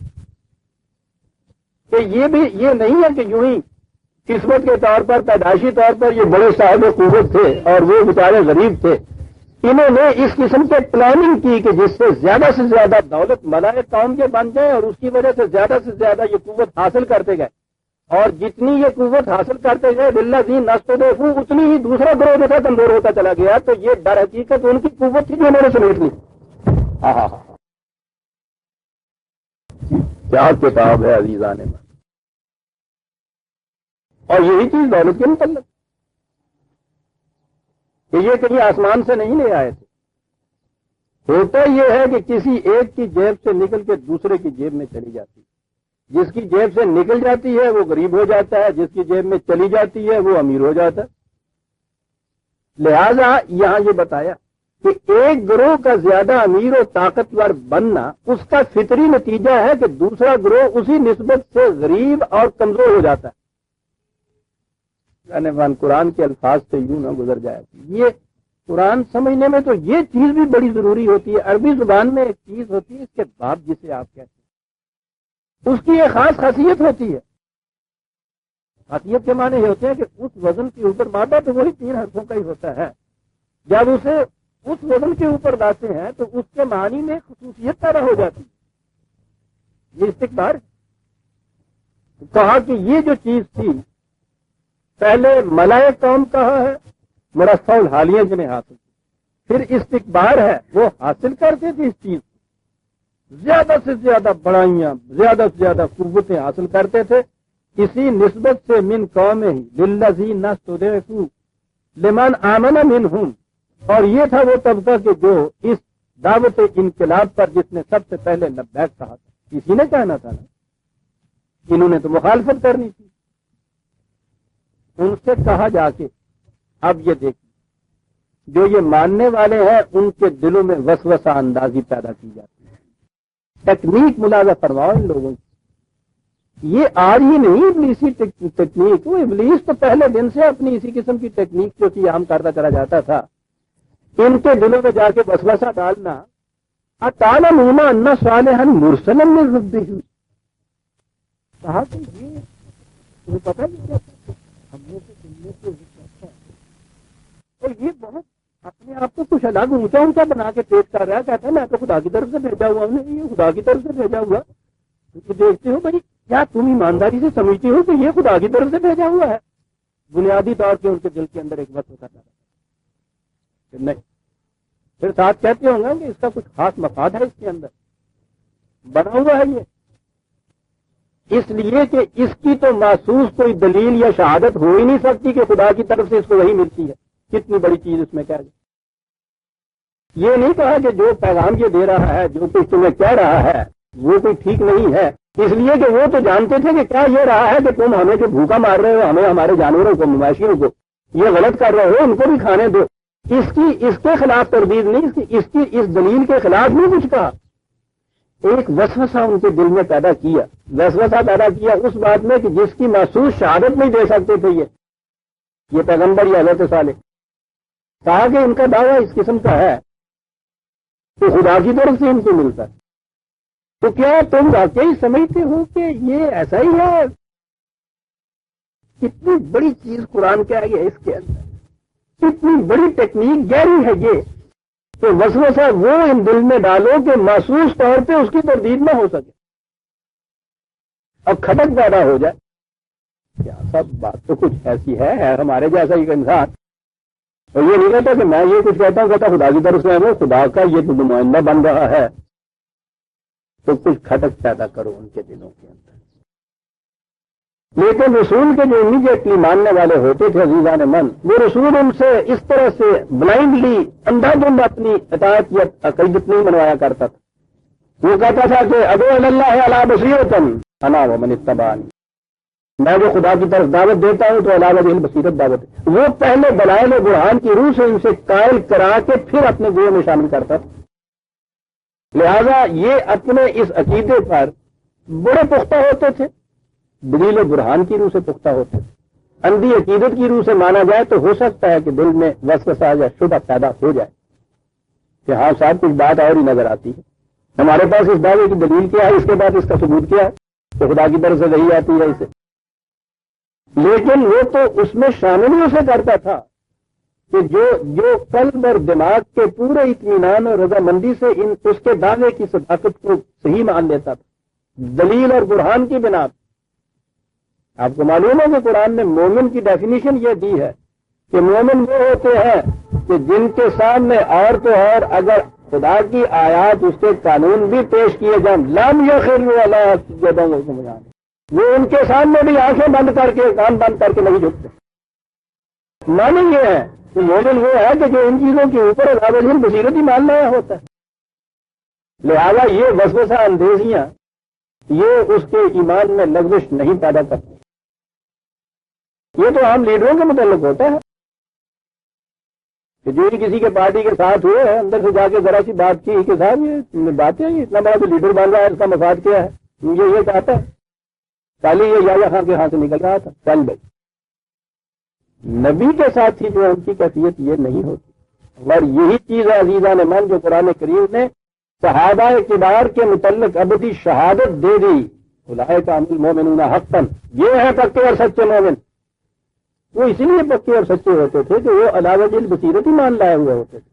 کہ یہ بھی یہ نہیں ہے کہ یوں ہی قسمت کے طور پر پیدائشی طور پر یہ بڑے صاحب قوت تھے اور وہ بیچارے غریب تھے. انہوں نے اس قسم کے پلاننگ کی کہ جس سے زیادہ دولت ملائے قوم کے بن جائے اور اس کی وجہ سے زیادہ یہ قوت حاصل کرتے گئے اور جتنی یہ قوت حاصل کرتے گئے للذین نستضعفوا اتنی ہی دوسرا گروہ جو تھا کمزور ہوتا چلا گیا. تو یہ در حقیقت ان کی قوت تھی جو انہوں نے سمیٹ لی. کیا کتاب ہے عزیزان من. اور یہی چیز دولت کے متعلق کہ یہ کہیں آسمان سے نہیں لے آئے تھے. ہوتا یہ ہے کہ کسی ایک کی جیب سے نکل کے دوسرے کی جیب میں چلی جاتی ہے. جس کی جیب سے نکل جاتی ہے وہ غریب ہو جاتا ہے، جس کی جیب میں چلی جاتی ہے وہ امیر ہو جاتا ہے. لہذا یہاں یہ بتایا کہ ایک گروہ کا زیادہ امیر و طاقتور بننا اس کا فطری نتیجہ ہے کہ دوسرا گروہ اسی نسبت سے غریب اور کمزور ہو جاتا ہے. یعنی قرآن کے الفاظ سے یوں نہ گزر جائے. یہ قرآن سمجھنے میں تو یہ چیز بھی بڑی ضروری ہوتی ہے. عربی زبان میں ایک چیز ہوتی ہے اس کے باب جسے آپ کہتے ہیں، اس کی ایک خاص خاصیت ہوتی ہے. خاصیت کے معنی یہ ہوتے ہیں کہ اس وزن کے اوپر مادہ تو وہی 3 حرفوں کا ہی ہوتا ہے. جب اسے اس وزن کے اوپر لاتے ہیں تو اس کے معنی میں خصوصیت پیدا ہو جاتی ہے. یہ استکبار کہا کہ یہ جو چیز تھی پہلے ملائے قوم کہا ہے مرفع الحالیہ جنہیں حاصل، پھر استکبار ہے وہ حاصل کرتے تھے اس چیز کو، زیادہ سے زیادہ بڑائیاں زیادہ سے زیادہ قوتیں حاصل کرتے تھے. اسی نسبت سے من قوم ہی للذین نستضعفوا لمن آمن منہم، اور یہ تھا وہ طبقہ کہ جو اس دعوت انقلاب پر جس نے سب سے پہلے لبیک کہا تھا، اسی نے کہنا تھا نا، انہوں نے تو مخالفت کرنی تھی. ان سے کہا جا کے اب یہ دیکھیں جو یہ ماننے والے ہیں ان کے دلوں میں وسوسہ اندازی پیدا کی جاتی ہے. تکنیک ملاحظہ فرماؤ ان لوگوں کی. یہ آج ہی نہیں ابلیسی تکنیک، وہ ابلیس تو پہلے دن سے اپنی اسی قسم کی تکنیک جو کہ عام کرتا چلا جاتا تھا. ان کے دلوں میں جا کے وسوسہ ڈالنا. اتعلمون ان صالحا مرسلا من ربہ، کہا کہ یہ تمہیں پتہ نہیں کیا ہم نے تو سننے سے ہے. اور یہ بہت اپنے آپ کو کچھ الگ اونچا بنا کے پیش کر رہا ہے. کہتا ہے میں تو خدا کی طرف سے بھیجا ہوا ہوں. یہ خدا کی طرف سے بھیجا ہوا تو دیکھتے ہو بھائی کیا تم ایمانداری سے سمجھتے ہو کہ یہ خدا کی طرف سے بھیجا ہوا ہے؟ بنیادی طور پہ ان کے دل کے اندر ایک وقت ہوتا تھا نہیں. پھر ساتھ کہتے ہوں گے کہ اس کا کچھ خاص مفاد ہے اس کے اندر بنا ہوا ہے. یہ اس لیے کہ اس کی تو محسوس کوئی دلیل یا شہادت ہو ہی نہیں سکتی کہ خدا کی طرف سے اس کو وہی ملتی ہے. کتنی بڑی چیز اس میں کہہ دیں. یہ نہیں کہا کہ جو پیغام یہ دے رہا ہے جو کچھ تمہیں کہہ رہا ہے وہ کوئی ٹھیک نہیں ہے، اس لیے کہ وہ تو جانتے تھے کہ کیا یہ رہا ہے کہ تم ہمیں جو بھوکا مار رہے ہو، ہمیں ہمارے جانوروں کو مویشیوں کو یہ غلط کر رہے ہو، ان کو بھی کھانے دو. اس کے خلاف تردید نہیں، اس دلیل کے خلاف نہیں کچھ کہا. ایک وسوسہ ان کے دل میں پیدا کیا، وسوسہ پیدا کیا اس بات میں کہ جس کی محسوس شہادت نہیں دے سکتے تھے یہ پیغمبر یا حضرت صالح. کہا کہ ان کا دعویٰ اس قسم کا ہے تو خدا کی طرف سے ان کو ملتا ہے. تو کیا تم واقعی سمجھتے ہو کہ یہ ایسا ہی ہے؟ کتنی بڑی چیز قرآن کے آگے ہے اس کے اندر، کتنی بڑی ٹیکنیک گہری ہے یہ کہ وسوسہ وہ ان دل میں ڈالو کہ محسوس طور پہ اس کی تردید نہ ہو سکے اور کھٹک پیدا ہو جائے. کیا سب بات تو کچھ ایسی ہے ہمارے جیسا ایک انسان، اور یہ نہیں کہتا کہ میں یہ کچھ کہتا ہوں، کہتا خدا کی طرف سے ہے، وہ خدا کا یہ تو نمائندہ بن رہا ہے. تو کچھ کھٹک پیدا کرو ان کے دلوں کے اندر. لیکن رسول کے جو امیڈیٹلی ماننے والے ہوتے تھے عزیزان من، وہ رسول ان سے اس طرح سے بلائنڈلی اندھا دھند اپنی اطاعت یا عقیدت نہیں منوایا کرتا تھا. وہ کہتا تھا کہ ادعو اللہ علی بصیرۃ انا ومن اتبعنی، میں جو خدا کی طرف دعوت دیتا ہوں تو علاوہ علم بصیرت دعوت ہے. وہ پہلے دلائل و برہان کی روح سے ان سے قائل کرا کے پھر اپنے گروہ میں شامل کرتا تھا. لہذا یہ اپنے اس عقیدے پر بڑے پختہ ہوتے تھے، دلیل و برہان کی روح سے پختہ ہوتے تھے. اندھی عقیدت کی روح سے مانا جائے تو ہو سکتا ہے کہ دل میں وسوسہ یا شبہ پیدا ہو جائے کہ ہاں صاحب کچھ بات اور ہی نظر آتی ہے، ہمارے پاس اس دعوے کی دلیل کیا ہے، اس کے بعد اس کا ثبوت کیا ہے کہ خدا کی طرف سے وحی آتی ہے اسے. لیکن وہ تو اس میں شامل ہی اسے کرتا تھا کہ جو قلب اور دماغ کے پورے اطمینان اور رضامندی سے اس کے دعوے کی صداقت کو صحیح مان لیتا تھا دلیل اور برہان کی بنا پر. آپ کو معلوم ہے کہ قرآن نے مومن کی ڈیفینیشن یہ دی ہے کہ مومن وہ ہوتے ہیں کہ جن کے سامنے اور تو اور اگر خدا کی آیات اس کے قانون بھی پیش کیے جائیں لم یخروا علی سجدہ سمجھانے، وہ ان کے سامنے بھی آنکھیں بند کر کے کان بند کر کے نہیں جھکتے. معنی یہ ہے کہ مومن وہ ہے کہ جو ان چیزوں کے اوپر علاوہ بصیرت ہی مان رہا ہوتا ہے. لہذا یہ وسوسہ اندیزیاں یہ اس کے ایمان میں لغزش نہیں پیدا کرتی. یہ تو عام لیڈروں کے متعلق ہوتا ہے کہ جو ہی کسی کے پارٹی کے ساتھ ہوئے ہیں اندر سے جا کے ذرا سی بات کی کہ صاحب یہ بات ہے، اتنا بڑا جو لیڈر بن رہا ہے اس کا مفاد کیا ہے، مجھے یہ چاہتا ہے. کل ہی یہ یحییٰ خان کے ہاتھ سے نکل رہا تھا کل بھائی. نبی کے ساتھ ہی جو ان کی کیفیت یہ نہیں ہوتی. اور یہی چیز ہے عزیزان من جو قرآن کریم نے صحابہ کبار کے متعلق ابدی شہادت دے دی، اولئک هم المؤمنون حقا، یہ ہے پکے اور سچے مومن. وہ اسی لیے پکے اور سچے ہوتے تھے کہ وہ علاوہ بصیرت ہی مان لائے ہوئے ہوتے تھے.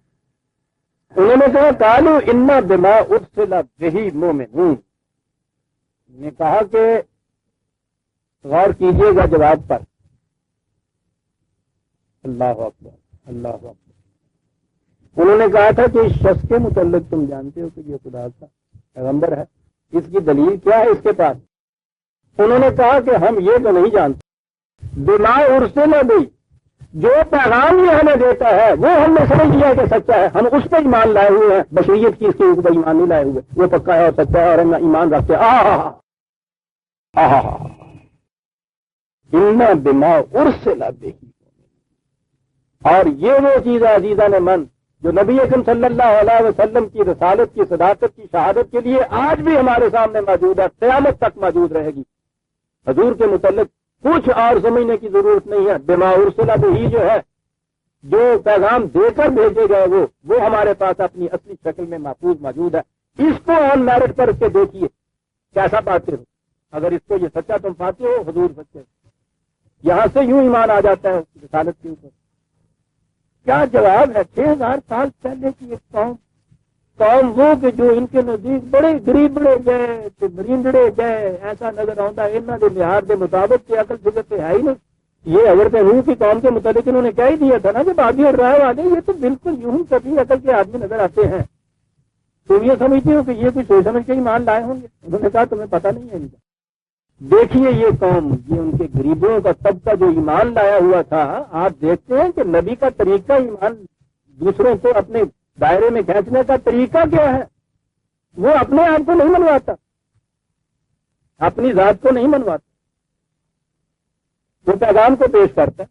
انہوں نے کہا قالوا انا بما ارسل به مؤمنون، نے کہا کہ غور کیجئے گا جواب پر. اللہ اکبر اللہ اکبر. انہوں نے کہا تھا کہ اس شخص کے متعلق تم جانتے ہو کہ یہ خدا کا پیغمبر ہے، اس کی دلیل کیا ہے اس کے پاس؟ انہوں نے کہا کہ ہم یہ تو نہیں جانتے. بما ارسل بھی، جو پیغام یہ ہمیں دیتا ہے وہ ہم نے سمجھ لیا کہ سچا ہے، ہم اس پہ ایمان لائے ہوئے ہیں. بشریت کی اس کے اوپر ایمان نہیں لائے ہوئے، وہ پکا ہے اور سچا ہے اور ہم ایمان رکھتے ہیں. انا بما ارسل بھی. اور یہ وہ چیز ہے عزیزان من جو نبی اکرم صلی اللہ علیہ وسلم کی رسالت کی صداقت کی شہادت کے لیے آج بھی ہمارے سامنے موجود ہے، قیامت تک موجود رہے گی. حضور کے متعلق کچھ اور سمجھنے کی ضرورت نہیں ہے. بما ارسل بھی جو ہے، جو پیغام دے کر بھیجے گئے وہ ہمارے پاس اپنی اصلی شکل میں محفوظ موجود ہے. اس کو آن میرٹ کر کے دیکھیے کیسا پاتے ہو. اگر اس کو یہ سچا تم پاتے ہو، حضور سچے، یہاں سے یوں ایمان آ جاتا ہے اس کی رسالت کے اوپر. کیا جواب ہے 6000 سال پہلے کی ایک قوم وہ کہ جو ان کے نزدیک بڑے غریبڑے گئے مرینڈڑے گئے، ایسا نظر آتا ہے انہوں نے لحاظ کے مطابق کہ عقل فکر سے ہے ہی نہیں. یہ حضرت نوح کی قوم کے متعلق انہوں نے کہہ ہی دیا تھا نا کہ باغی اور رائے والے یہ تو بالکل یوں ہی کبھی عقل کے آدمی نظر آتے ہیں. تم یہ سمجھتے ہو کہ یہ کچھ سوچ سمجھ کے ہی مان لائے ہوں گے؟ انہوں نے کہا تمہیں پتہ نہیں ہے ان کا. دیکھیے یہ قوم، یہ ان کے غریبوں کا طبقہ جو ایمان لایا ہوا تھا، آپ دیکھتے ہیں کہ نبی کا طریقہ ایمان دوسروں کو اپنے دائرے میں کھینچنے کا طریقہ کیا ہے. وہ اپنے آپ کو نہیں منواتا، اپنی ذات کو نہیں منواتا، وہ پیغام کو پیش کرتا ہے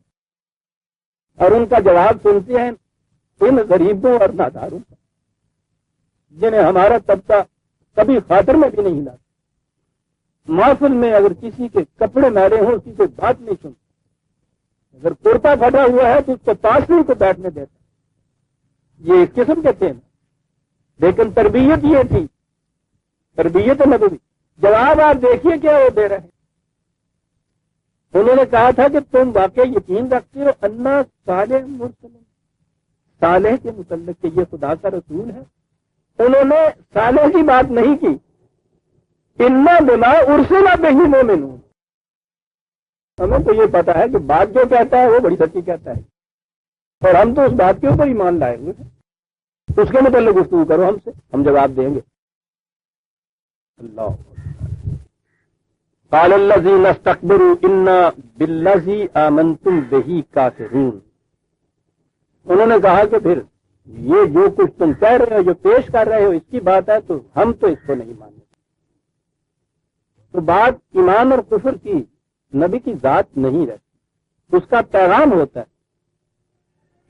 اور ان کا جواب سنتے ہیں ان غریبوں اور ناداروں کا جنہیں ہمارا طبقہ کبھی خاطر میں بھی نہیں لاتا. محفل میں اگر کسی کے کپڑے میلے ہوں کسی سے بات نہیں سنتا، اگر کرتا پھٹا ہوا ہے تو اس کو پاس نہیں کو بیٹھنے دیتا. یہ ایک قسم کے تھے لیکن تربیت یہ تھی، تربیت نبوی۔ جواب آپ دیکھیے کیا وہ دے رہے ہیں۔ انہوں نے کہا تھا کہ تم واقعی یقین رکھتے ہو اللہ صالح مرسل، صالح کے متعلق کہ یہ خدا کا رسول ہے۔ انہوں نے صالح کی بات نہیں کی، انا بما ارسل بہ مومنون۔ ہمیں تو یہ پتا ہے کہ بات جو کہتا ہے وہ بڑی سچی کہتا ہے، اور ہم تو اس بات کے اوپر ایمان لائے ہوئے ہیں۔ اس کے متعلق گفتگو کرو ہم سے، ہم جواب دیں گے۔ اللہ قال الذین استکبروا انا بالذی آمنتم بہ کافرون۔ انہوں نے کہا کہ پھر یہ جو کچھ تم کہہ رہے ہو، جو پیش کر رہے ہو، اس کی بات ہے تو ہم تو اس کو نہیں مانتے۔ تو بات ایمان اور کفر کی نبی کی ذات نہیں رہتی، اس کا پیغام ہوتا ہے۔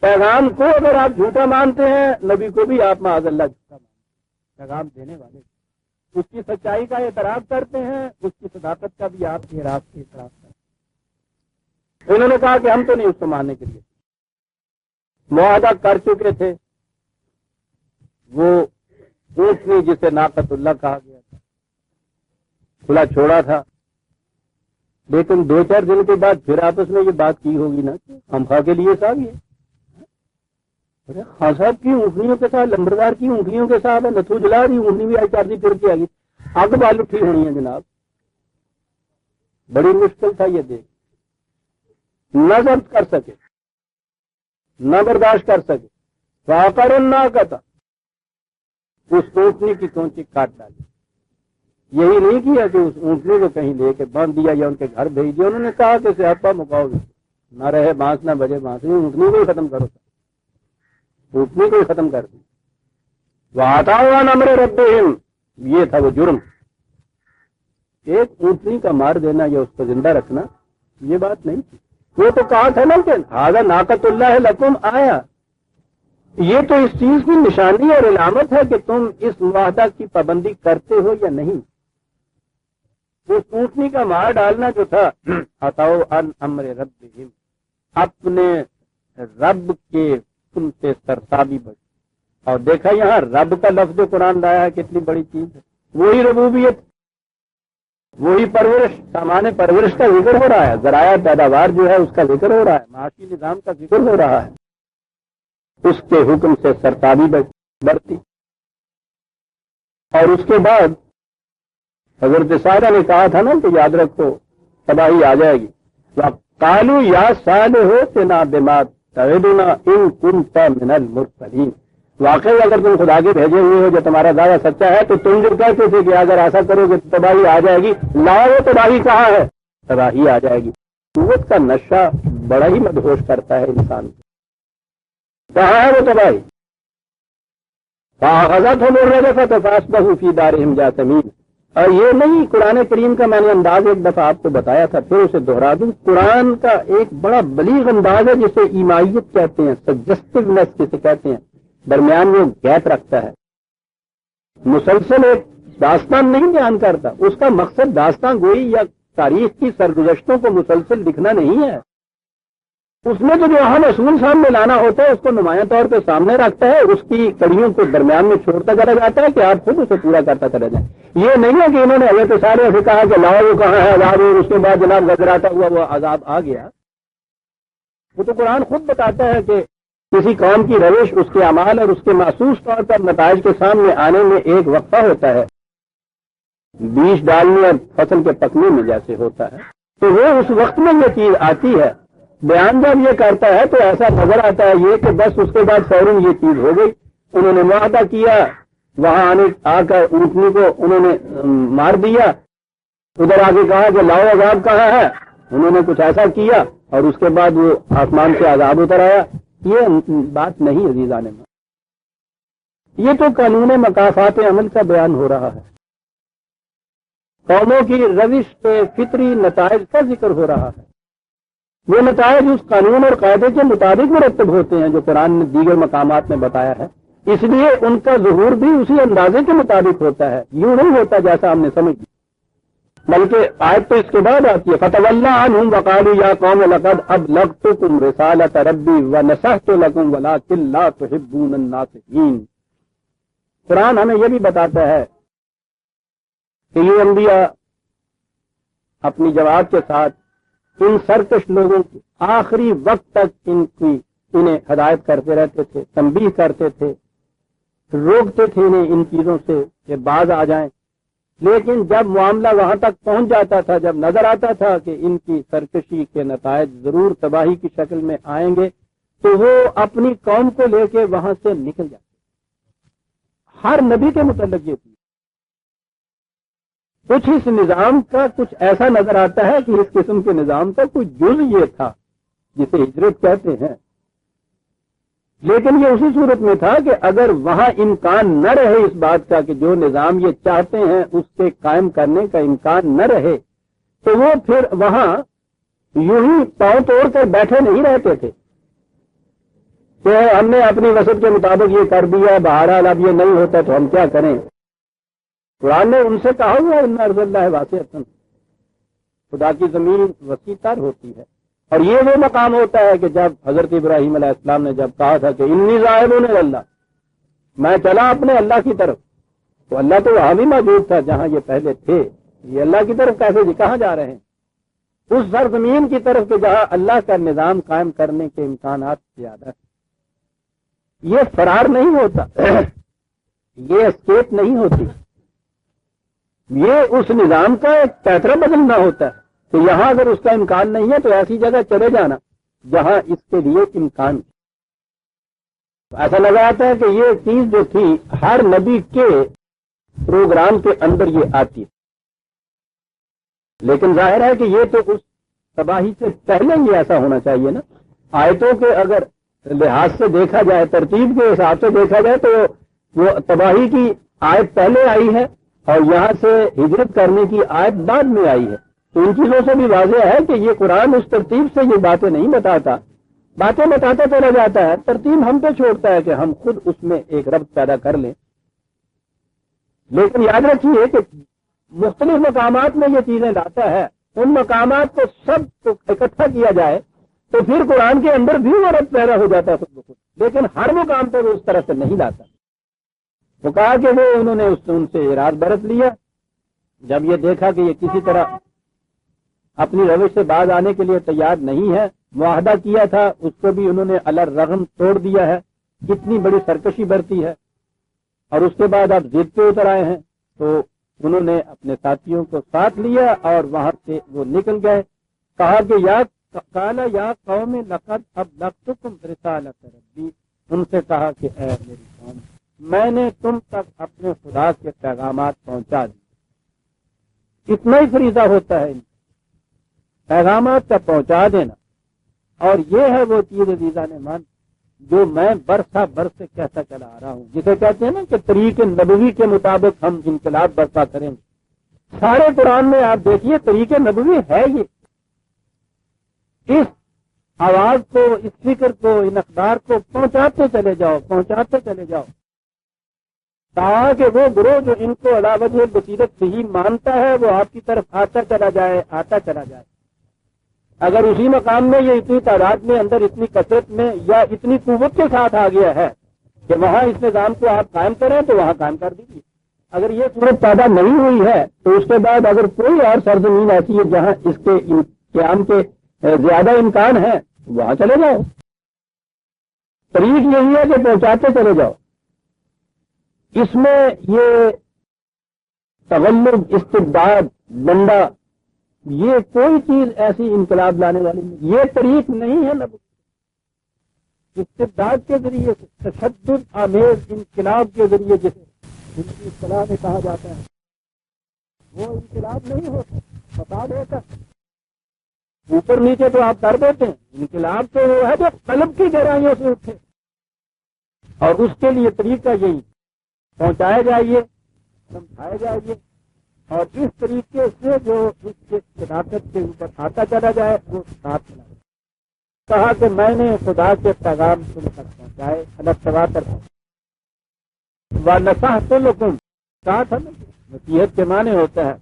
پیغام کو اگر آپ جھوٹا مانتے ہیں، نبی کو بھی آپ معاذ اللہ جھوٹا مانتے ہیں۔ پیغام دینے والے اس کی سچائی کا اعتراف کرتے ہیں، اس کی صداقت کا بھی آپ کے اعتراف کرتے ہیں۔ انہوں نے کہا کہ ہم تو نہیں اس کو ماننے کے لیے، معاہدہ کر چکے تھے، وہ اونٹنی جسے ناقۃ اللہ کہا گیا تھا کھلا چھوڑا تھا، لیکن 2-4 دن کے بعد پھر آپس میں یہ بات کی ہوگی نا کہ ہم خواہ کے لیے صاحب یہ خان صاحب کی اونٹنیوں کے ساتھ، لمبردار کی اونٹنیوں کے ساتھ نتھو جلا رہی اونٹنی بھی آئی 4 دن پھر کے آ گئی، آگ بال اٹھی ہونی ہے جناب۔ بڑی مشکل تھا یہ دیکھ، نہ ضبط کر سکے، نہ برداشت کر سکے، واقع نہ کہتا اس اونٹنی کی کونچی کاٹ ڈالی۔ یہی نہیں کیا کہ اس اونٹنی کو کہیں لے کے باندھ دیا یا ان کے گھر بھیج دیا، انہوں نے کہا کہ صحابہ مقاؤ نہ رہے بانس نہ بجے بانس، اونٹنی کو ہی ختم کرو، اونٹنی کو ہی ختم کر دی۔ وہ آتا ہوا نمر ربہم، یہ تھا وہ جرم، ایک اونٹنی کا مار دینا یا اس کو زندہ رکھنا یہ بات نہیں تھی۔ وہ تو کہا تھا نا کہ ھذا ناقۃ اللہ لکم آیا، یہ تو اس چیز کی نشانی اور علامت ہے کہ تم اس معاہدہ کی پابندی کرتے ہو یا نہیں۔ اس اونٹنی کا مار ڈالنا جو تھا، عطاؤ عن امر ربہم، اپنے رب کے حکم سے سرتابی بچ۔ اور دیکھا یہاں رب کا لفظ جو قرآن لایا ہے کتنی بڑی چیز ہے، وہی ربوبیت، وہی پرورش، سامان پرورش کا ذکر ہو رہا ہے، ذرائع پیداوار جو ہے اس کا ذکر ہو رہا ہے، معاشی نظام کا ذکر ہو رہا ہے، اس کے حکم سے سرتابی برتی۔ اور اس کے بعد حضرت سارہ نے کہا تھا نا کہ یاد رکھو تباہی آ جائے گی، قالوا یا صالح ائتنا بما تعدنا ان كنت من المرسلین۔ واقعی اگر تم خدا کے بھیجے ہوئے ہو، جو تمہارا دعویٰ سچا ہے، تو تم جو کہتے تھے کہ اگر ایسا کرو گے تو تباہی آ جائے گی، لاؤ وہ تباہی کہاں ہے؟ تباہی آ جائے گی۔ قوت کا نشہ بڑا ہی مدہوش کرتا ہے انسان کو، کہاں ہے وہ تباہی؟ فَأَخَذَتْهُمُ الرَّجْفَةُ فَأَصْبَحُوا فِي دَارِهِمْ جَاثِمِينَ۔ اور یہ نہیں، قرآن کریم کا میں نے انداز ایک دفعہ آپ کو بتایا تھا، پھر اسے دہرا دوں۔ قرآن کا ایک بڑا بلیغ انداز ہے جسے ایمائیت کہتے ہیں، سجسٹیونیس جسے کہتے ہیں، درمیان میں گیپ رکھتا ہے، مسلسل ایک داستان نہیں بیان کرتا۔ اس کا مقصد داستان گوئی یا تاریخ کی سرگزشتوں کو مسلسل لکھنا نہیں ہے، اس میں تو جو اہم اصول سامنے لانا ہوتا ہے اس کو نمایاں طور پہ سامنے رکھتا ہے، اس کی کڑیوں کو درمیان میں چھوڑتا چلا جاتا ہے کہ آپ خود اسے پورا کرتا چلے جائیں۔ یہ نہیں ہے کہ انہوں نے حضرت صالح سے کہا کہ لاؤ وہ کہاں ہے عذاب، اور اس کے بعد جناب گزراتا ہوا وہ عذاب آ گیا۔ وہ تو قرآن خود بتاتا ہے کہ کسی قوم کی روش، اس کے اعمال اور اس کے محسوس طور پر نتائج کے سامنے آنے میں ایک وقفہ ہوتا ہے، بیج ڈالنے اور فصل کے پکنے میں جیسے ہوتا ہے، تو وہ اس وقت میں یہ چیز آتی ہے۔ بیان جب یہ کرتا ہے تو ایسا نظر آتا ہے یہ کہ بس اس کے بعد فوراً یہ چیز ہو گئی، انہوں نے معاہدہ کیا، وہاں آ کر اونٹنی کو انہوں نے مار دیا، ادھر آگے کہا کہ لاؤ عذاب کہاں ہے، انہوں نے کچھ ایسا کیا اور اس کے بعد وہ آسمان سے عذاب اتر آیا۔ یہ بات نہیں عزیزان من، یہ تو قانون مکافات عمل کا بیان ہو رہا ہے، قوموں کی روش پہ فطری نتائج کا ذکر ہو رہا ہے۔ وہ نتائج اس قانون اور قاعدے کے مطابق مرتب ہوتے ہیں جو قرآن نے دیگر مقامات میں بتایا ہے، اس لیے ان کا ظہور بھی اسی اندازے کے مطابق ہوتا ہے، یوں نہیں ہوتا جیسا ہم نے سمجھ لیا، بلکہ آیت تو اس کے بعد آتی ہے فَتَوَلَّىٰ عَنْهُمْ وَقَالُوا يَا قَوْمَ لَقَدْ أَبْلَغْتُكُمْ رِسَالَةَ رَبِّي وَنَصَحْتُ لَكُمْ وَلَٰكِن لَّا تُحِبُّونَ النَّاصِحِينَ۔ قرآن ہمیں یہ بھی بتاتا ہے کہ یہ انبیاء اپنی جماعت کے ساتھ ان سرکش لوگوں کی آخری وقت تک انہیں ہدایت کرتے رہتے تھے، تنبیہ کرتے تھے، روکتے تھے انہیں ان چیزوں سے کہ باز آ جائیں. لیکن جب معاملہ وہاں تک پہنچ جاتا تھا، جب نظر آتا تھا کہ ان کی سرکشی کے نتائج ضرور تباہی کی شکل میں آئیں گے، تو وہ اپنی قوم کو لے کے وہاں سے نکل جاتے. ہر نبی کے متعلق یہ تھی. کچھ اس نظام کا کچھ ایسا نظر آتا ہے کہ اس قسم کے نظام کا کوئی جز یہ تھا جسے ہجرت کہتے ہیں، لیکن یہ اسی صورت میں تھا کہ اگر وہاں امکان نہ رہے اس بات کا کہ جو نظام یہ چاہتے ہیں اس کے قائم کرنے کا امکان نہ رہے، تو وہ پھر وہاں یوں ہی پاؤں توڑ کر بیٹھے نہیں رہتے تھے کہ ہم نے اپنی وسعت کے مطابق یہ کر دیا، بہرحال اب یہ نہیں ہوتا تو ہم کیا کریں. قرآن نے ان سے کہا ہوا ان ارض اللہ واسعۃ، خدا کی زمین وسیع تر ہوتی ہے. اور یہ وہ مقام ہوتا ہے کہ جب حضرت ابراہیم علیہ السلام نے جب کہا تھا کہ انی ذاہب اللہ، میں چلا اپنے اللہ کی طرف، تو اللہ تو وہاں بھی موجود تھا جہاں یہ پہلے تھے. یہ اللہ کی طرف کیسے کہاں جا رہے ہیں؟ اس سرزمین کی طرف کہ جہاں اللہ کا نظام قائم کرنے کے امکانات زیادہ ہیں. یہ فرار نہیں ہوتا، یہ اسکیپ نہیں ہوتی، یہ اس نظام کا ایک پیترا بدلنا ہوتا ہے کہ یہاں اگر اس کا امکان نہیں ہے تو ایسی جگہ چلے جانا جہاں اس کے لیے امکان ہے. ایسا لگا آتا ہے کہ یہ چیز جو تھی ہر نبی کے پروگرام کے اندر یہ آتی ہے، لیکن ظاہر ہے کہ یہ تو اس تباہی سے پہلے ہی ایسا ہونا چاہیے نا. آیتوں کے اگر لحاظ سے دیکھا جائے، ترتیب کے حساب سے دیکھا جائے، تو وہ تباہی کی آیت پہلے آئی ہے اور یہاں سے ہجرت کرنے کی آیت بعد میں آئی ہے. تو ان چیزوں سے بھی واضح ہے کہ یہ قرآن اس ترتیب سے یہ باتیں نہیں بتاتا، باتیں بتاتا چلا جاتا ہے، ترتیب ہم پہ چھوڑتا ہے کہ ہم خود اس میں ایک ربط پیدا کر لیں. لیکن یاد رکھیے کہ مختلف مقامات میں یہ چیزیں لاتا ہے، ان مقامات کو سب کو اکٹھا کیا جائے تو پھر قرآن کے اندر بھی وہ ربط پیدا ہو جاتا ہے خود بخود. لیکن ہر مقام پہ وہ اس طرح سے نہیں لاتا. وہ کہا کہ وہ انہوں نے ان سے اعراض برت لیا جب یہ دیکھا کہ یہ کسی طرح اپنی روش سے باز آنے کے لیے تیار نہیں ہے. معاہدہ کیا تھا اس کو بھی انہوں نے الرغم توڑ دیا ہے. کتنی بڑی سرکشی برتی ہے. اور اس کے بعد اب ضد پہ اتر آئے ہیں تو انہوں نے اپنے ساتھیوں کو ساتھ لیا اور وہاں سے وہ نکل گئے. کہا کہ یا قوم لقد ابلغتکم رسالۃ ربی، ان سے کہا کہ اے میری قوم، میں نے تم تک اپنے خدا کے پیغامات پہنچا دی. اتنا ہی فریضہ ہوتا ہے پیغامات کا پہنچا دینا. اور یہ ہے وہ چیز عزیزان مان جو میں برسہ برس سے کہتا چلا آ رہا ہوں، جسے کہتے ہیں نا کہ طریق نبوی کے مطابق ہم انقلاب برپا کریں گے. سارے قرآن میں آپ دیکھیے طریق نبوی ہے یہ. اس آواز کو، اس فکر کو، ان اقدار کو پہنچاتے چلے جاؤ، پہنچاتے چلے جاؤ، تاکہ وہ گروہ جو ان کو علی وجہ بصیرت صحیح مانتا ہے وہ آپ کی طرف آتا چلا جائے، آتا چلا جائے. اگر اسی مقام میں یہ اتنی تعداد میں اندر، اتنی کثرت میں یا اتنی قوت کے ساتھ آ گیا ہے کہ وہاں اس نظام کو آپ قائم کریں تو وہاں قائم کر دیجیے. اگر یہ صورت پیدا نہیں ہوئی ہے تو اس کے بعد اگر کوئی اور سرزمین ایسی ہے جہاں اس کے قیام کے زیادہ امکان ہے وہاں چلے جاؤ. طریق یہی ہے کہ پہنچاتے چلے جاؤ. اس میں یہ تغلب، استبداد، ڈنڈا، یہ کوئی چیز ایسی انقلاب لانے والی نہیں. یہ طریق نہیں ہے نبوت. استبداد کے ذریعے سے، تشدد آمیز انقلاب کے ذریعے جسے ان کی اصطلاح میں کہا جاتا ہے، وہ انقلاب نہیں ہوتا، فساد ہوتا. اوپر نیچے تو آپ کر دیتے ہیں. انقلاب تو وہ ہے جو قلب کی گہرائیوں سے اٹھے، اور اس کے لیے طریقہ یہی پہنچائے جائیے، سمجھائے جائیے، اور اس طریقے سے جو اس کے صداقت کے اوپر آتا چلا جائے وہ ساتھ چلا جائے. کہا کہ میں نے خدا کے پیغام تم تک پہنچائے، الگ سوا کر وَنَصَحْتُ لَكُمْ. کہا تھا نا نصیحت کے معنی ہوتا ہے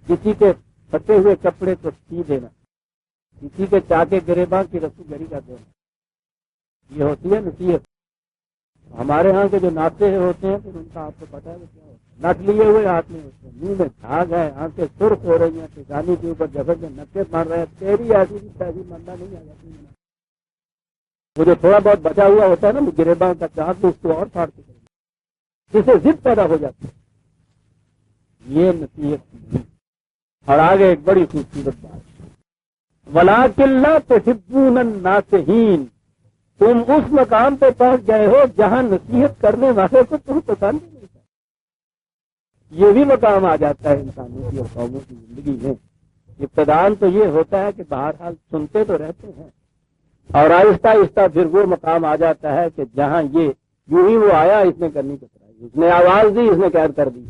کسی کے پھٹے ہوئے کپڑے کو سی دینا، کسی کے چاکے گریباں کی رسو گری کا دینا. یہ ہوتی ہے نصیحت. ہمارے ہاں کے جو ناطے ہوتے ہیں پھر ان کا آپ کو پتا ہے وہ کیا ہوتا ہے، نٹ لیے ہوئے ہاتھ میں ہوتے ہیں، منہ میں جھاگ ہے، آنکھیں سرخ ہو رہی ہیں، ٹھکانے کے اوپر جگہ میں نقے مار رہے ہیں، تیری ایسی بھی پیسی مندہ نہیں آ جاتی۔ وہ جو تھوڑا بہت بچا ہوا ہوتا ہے نا گریباں کا چاک، اس کو اور پھاڑ کے کریں، جس سے ضد پیدا ہو جاتی ہے۔ یہ نصیحت نہیں۔ اور آگے ایک بڑی خوبصورت بات، وَلَٰكِن لَّا تُحِبُّونَ النَّاصِحِينَ، تم اس مقام پہ پہنچ گئے ہو جہاں نصیحت کرنے والے کو تم پسند نہیں کرتے۔ یہ بھی مقام آ جاتا ہے انسانوں کی اور قوموں کی زندگی میں۔ ابتداءً تو یہ ہوتا ہے کہ بہرحال سنتے تو رہتے ہیں، اور آہستہ آہستہ پھر وہ مقام آ جاتا ہے کہ جہاں یہ یوں ہی وہ آیا، اس نے کرنی چکرائی، اس نے آواز دی، اس نے قید کر دی۔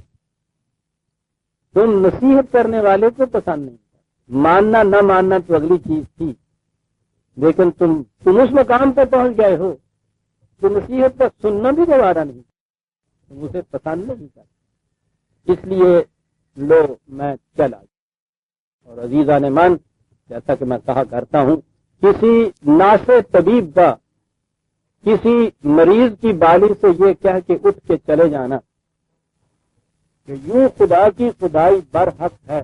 تم نصیحت کرنے والے کو پسند نہیں کرتے، ماننا نہ ماننا تو اگلی چیز تھی، لیکن تم اس مقام پہ پہنچ گئے ہو تو نصیحت کا سننا بھی گوارا نہیں، تم اسے پسند نہیں کرتے۔ اس لیے لو میں چلا، اور عزیزان من، جیسا کہ میں کہا کرتا ہوں، کسی ناسے طبیب کا کسی مریض کی بالی سے یہ کہہ کے اٹھ کے چلے جانا کہ یوں خدا کی خدائی برحق ہے،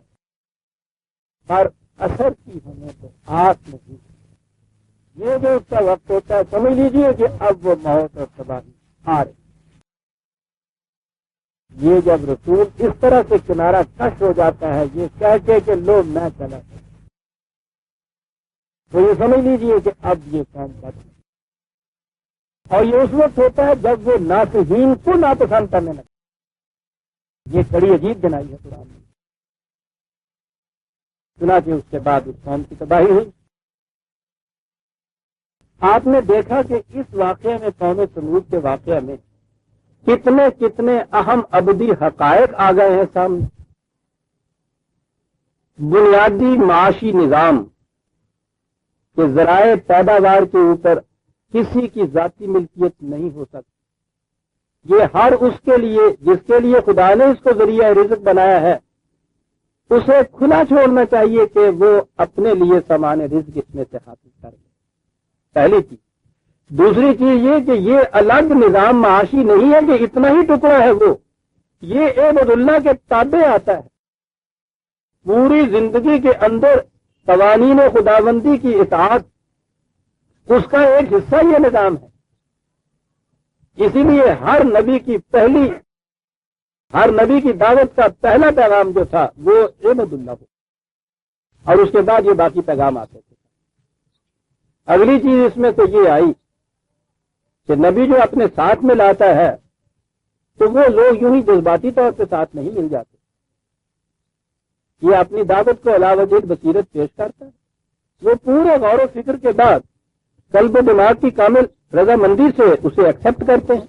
پر اثر کی ہمیں تو آس نہیں، یہ جو اس کا وقت ہوتا ہے سمجھ لیجیے کہ اب وہ موت اور تباہی آ رہی۔ یہ جب رسول اس طرح سے کنارہ کش ہو جاتا ہے یہ کہہ کے کہ لو میں چلا، تو یہ سمجھ لیجیے کہ اب یہ کام بچ، اور یہ اس وقت ہوتا ہے جب وہ ناصحین کو ناپسند کرنے لگے۔ یہ بڑی عجیب بنائی ہے قرآن میں۔ چنانچہ اس کے بعد اس قوم کی تباہی ہوئی۔ آپ نے دیکھا کہ اس واقعے میں، قوم سمود کے واقعے میں، کتنے اہم ابدی حقائق آ گئے ہیں سامنے۔ بنیادی معاشی نظام کہ ذرائع پیداوار کے اوپر کسی کی ذاتی ملکیت نہیں ہو سکتی، یہ ہر اس کے لیے جس کے لیے خدا نے اس کو ذریعہ رزق بنایا ہے، اسے کھلا چھوڑنا چاہیے کہ وہ اپنے لیے سامان رزق اس میں سے حاصل کرے، پہلی چیز۔ دوسری چیز یہ کہ یہ الگ نظام معاشی نہیں ہے کہ اتنا ہی ٹکڑا ہے وہ، یہ عبد اللہ کے تابع آتا ہے۔ پوری زندگی کے اندر قوانین خداوندی کی اطاعت اس کا ایک حصہ یہ نظام ہے۔ اسی لیے ہر نبی کی دعوت کا پہلا پیغام جو تھا وہ عبد اللہ ہو، اور اس کے بعد یہ باقی پیغام آتے تھے۔ اگلی چیز اس میں تو یہ آئی کہ نبی جو اپنے ساتھ میں لاتا ہے تو وہ لوگ یوں ہی جذباتی طور پہ ساتھ نہیں مل جاتے، یہ اپنی دعوت کو علاوہ بصیرت پیش کرتا ہے، وہ پورے غور و فکر کے بعد قلب و دماغ کی کامل رضامندی سے اسے ایکسپٹ کرتے ہیں،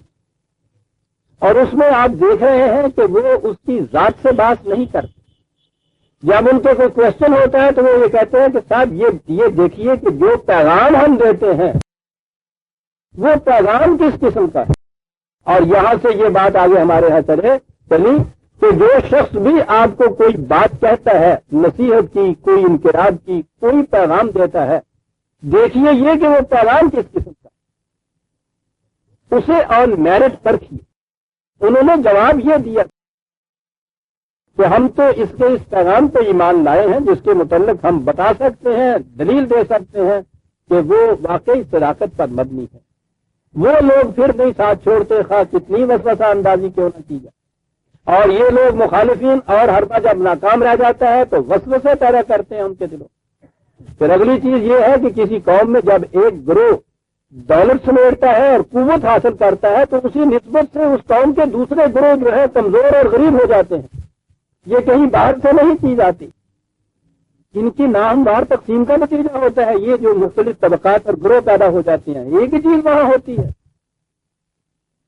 اور اس میں آپ دیکھ رہے ہیں کہ وہ اس کی ذات سے بات نہیں کرتے۔ جب ان کو کوئی کوشچن ہوتا ہے تو وہ یہ کہتے ہیں کہ صاحب یہ دیکھیے کہ جو پیغام ہم دیتے ہیں وہ پیغام کس قسم کا ہے، اور یہاں سے یہ بات آگے ہمارے یہاں چلی کہ جو شخص بھی آپ کو کوئی بات کہتا ہے، نصیحت کی، کوئی انقلاب کی، کوئی پیغام دیتا ہے، دیکھیے یہ کہ وہ پیغام کس قسم کا ہے، اسے آن میرٹ پرکھیے۔ انہوں نے جواب یہ دیا کہ ہم تو اس پیغام پہ ایمان لائے ہیں جس کے متعلق ہم بتا سکتے ہیں، دلیل دے سکتے ہیں کہ وہ واقعی صداقت پر مبنی ہے۔ وہ لوگ پھر نہیں ساتھ چھوڑتے، خواہ کتنی وسوسہ اندازی کیوں نہ کی جائے، اور یہ لوگ مخالفین اور ہر بار جب ناکام رہ جاتا ہے تو وسوسے پیدا کرتے ہیں ان کے دلوں۔ پھر اگلی چیز یہ ہے کہ کسی قوم میں جب ایک گروہ دولت سمیٹتا ہے اور قوت حاصل کرتا ہے تو اسی نسبت سے اس قوم کے دوسرے گروہ جو ہے کمزور اور غریب ہو جاتے ہیں۔ یہ کہیں باہر سے نہیں چیز آتی، ان کی نامدار تقسیم کا نتیجہ ہوتا ہے۔ یہ جو مختلف طبقات اور گروہ پیدا ہو جاتے ہیں، ایک ہی چیز وہاں ہوتی ہے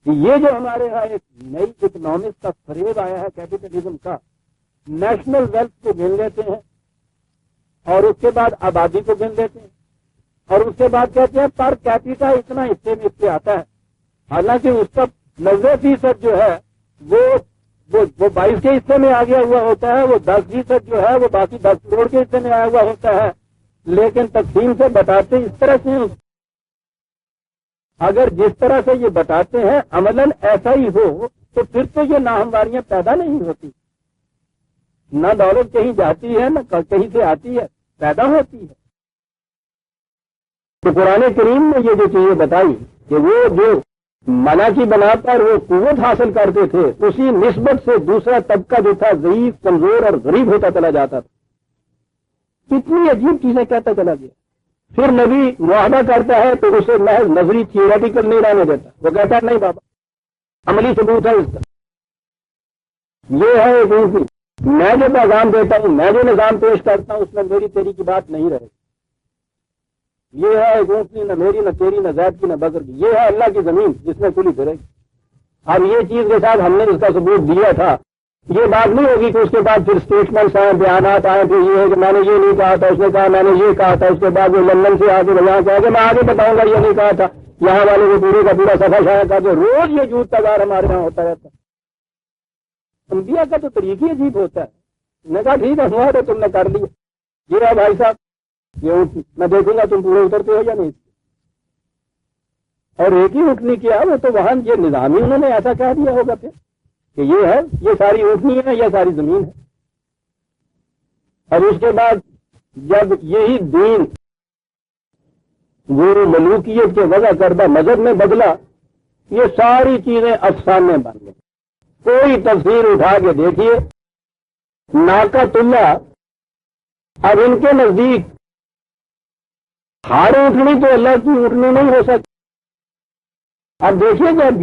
کہ یہ جو ہمارے یہاں ایک نئی اکنامکس کا فریب آیا ہے کیپٹلزم کا، نیشنل ویلتھ کو گن لیتے ہیں اور اس کے بعد آبادی کو گن لیتے ہیں، اور اس کے بعد کہتے ہیں پر کیپیٹا اتنا حصے میں اس سے آتا ہے، حالانکہ اس کا 90% جو ہے وہ 22 کے حصے میں آ گیا ہوا ہوتا ہے، وہ 10% جو ہے وہ باقی 10 کروڑ کے حصے میں آیا ہوا ہوتا ہے، لیکن تقسیم سے بتاتے اس طرح سے اگر جس طرح سے یہ بتاتے ہیں عملاً ایسا ہی ہو تو پھر تو یہ ناہمواریاں پیدا نہیں ہوتی، نہ دولت کہیں جاتی ہے نہ کہیں سے آتی ہے، پیدا ہوتی ہے۔ تو قرآن کریم نے یہ جو چیزیں بتائی کہ وہ جو منع کی بنا پر وہ قوت حاصل کرتے تھے، اسی نسبت سے دوسرا طبقہ جو تھا ضعیف، کمزور اور غریب ہوتا چلا جاتا تھا۔ کتنی عجیب چیزیں کہتا چلا گیا۔ پھر نبی معاہدہ کرتا ہے تو اسے محض نظری تھیوریٹیکل نہیں رہنے دیتا، وہ کہتا ہے نہیں بابا عملی ثبوت ہے اس کا۔ یہ ہے ایک اونٹنی، میں جو پیغام دیتا ہوں، میں جو نظام پیش کرتا ہوں، اس میں میری تیری کی بات نہیں رہے گی۔ یہ ہے ایک اونٹنی، نہ میری نہ تیری نہ زید کی نہ بکر کی، یہ ہے اللہ کی زمین جس میں کلی پھرے گی۔ اب یہ چیز کے ساتھ ہم نے اس کا ثبوت دیا تھا، یہ بات نہیں ہوگی کہ اس کے بعد پھر اسٹیٹمنٹس آئے، بیانات آئے، پھر یہ ہے کہ میں نے یہ نہیں کہا تھا، اس نے کہا میں نے یہ کہا تھا، اس کے بعد وہ لندن سے آگے یہاں کہا کہ میں آگے بتاؤں گا یہ نہیں کہا تھا، یہاں والے کو پورے کا پورا صفحہ شائع کر دو۔ روز یہ جھوٹ تغار ہمارے یہاں ہوتا رہتا ہے۔ انبیاء کا تو طریقہ ہی عجیب ہوتا ہے۔ نے کہا ٹھیک ہے ہوا تو تم نے کر لیا، یہ ہے بھائی صاحب یہ اونٹنی، میں دیکھوں گا تم پورے اترتے ہو یا نہیں۔ اور ایک ہی اونٹنی کیا، وہ تو وہاں یہ نظامی انہوں نے ایسا کہہ دیا ہوگا پھر کہ یہ ہے، یہ ساری اونٹنی ہے، یہ ساری زمین ہے۔ اور اس کے بعد جب یہی دین وہ ملوکیت کے وضع کردہ مذہب میں بدلا، یہ ساری چیزیں افسانے بن گئی۔ کوئی تفسیر اٹھا کے دیکھیے، ناقۃ اللہ اب ان کے نزدیک ہر اونٹنی تو اللہ کی اونٹنی نہیں ہو سکتی۔ اب دیکھیے جب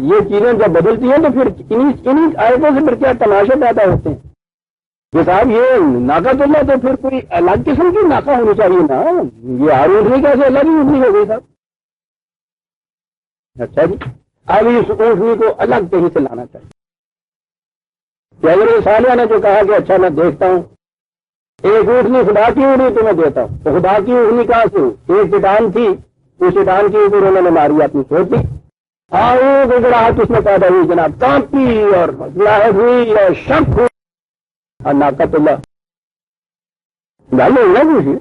یہ چیزیں جب بدلتی ہیں تو پھر انہیں آیتوں سے پھر کیا تماشے پیدا ہوتے ہیں کہ صاحب یہ ناقۃ اللہ تو پھر کوئی الگ قسم کی ناقہ ہونی چاہیے نا، یہ ہر اونٹنی کیسے الگ ہی اونٹنی ہو گئی صاحب۔ اچھا جی، اب اس اونٹنی کو الگ کہیں سے لانا چاہیے۔ حضرت صالح نے جو کہا کہ اچھا میں دیکھتا ہوں، ایک اونٹنی خدا کی اونٹنی تمہیں دیتا ہوں، تو خدا کی اونٹنی کہاں سے؟ ایک چٹان تھی، اس چٹان کے اوپر انہوں نے ماری اپنی چھوٹی، اور گڑاہٹ اس میں پیدا ہوئی جناب، کانپی اور گڑاہٹ ہوئی اور شک ہوئی، اور ناقۃ اللہ گل ہوئی نا پوچھی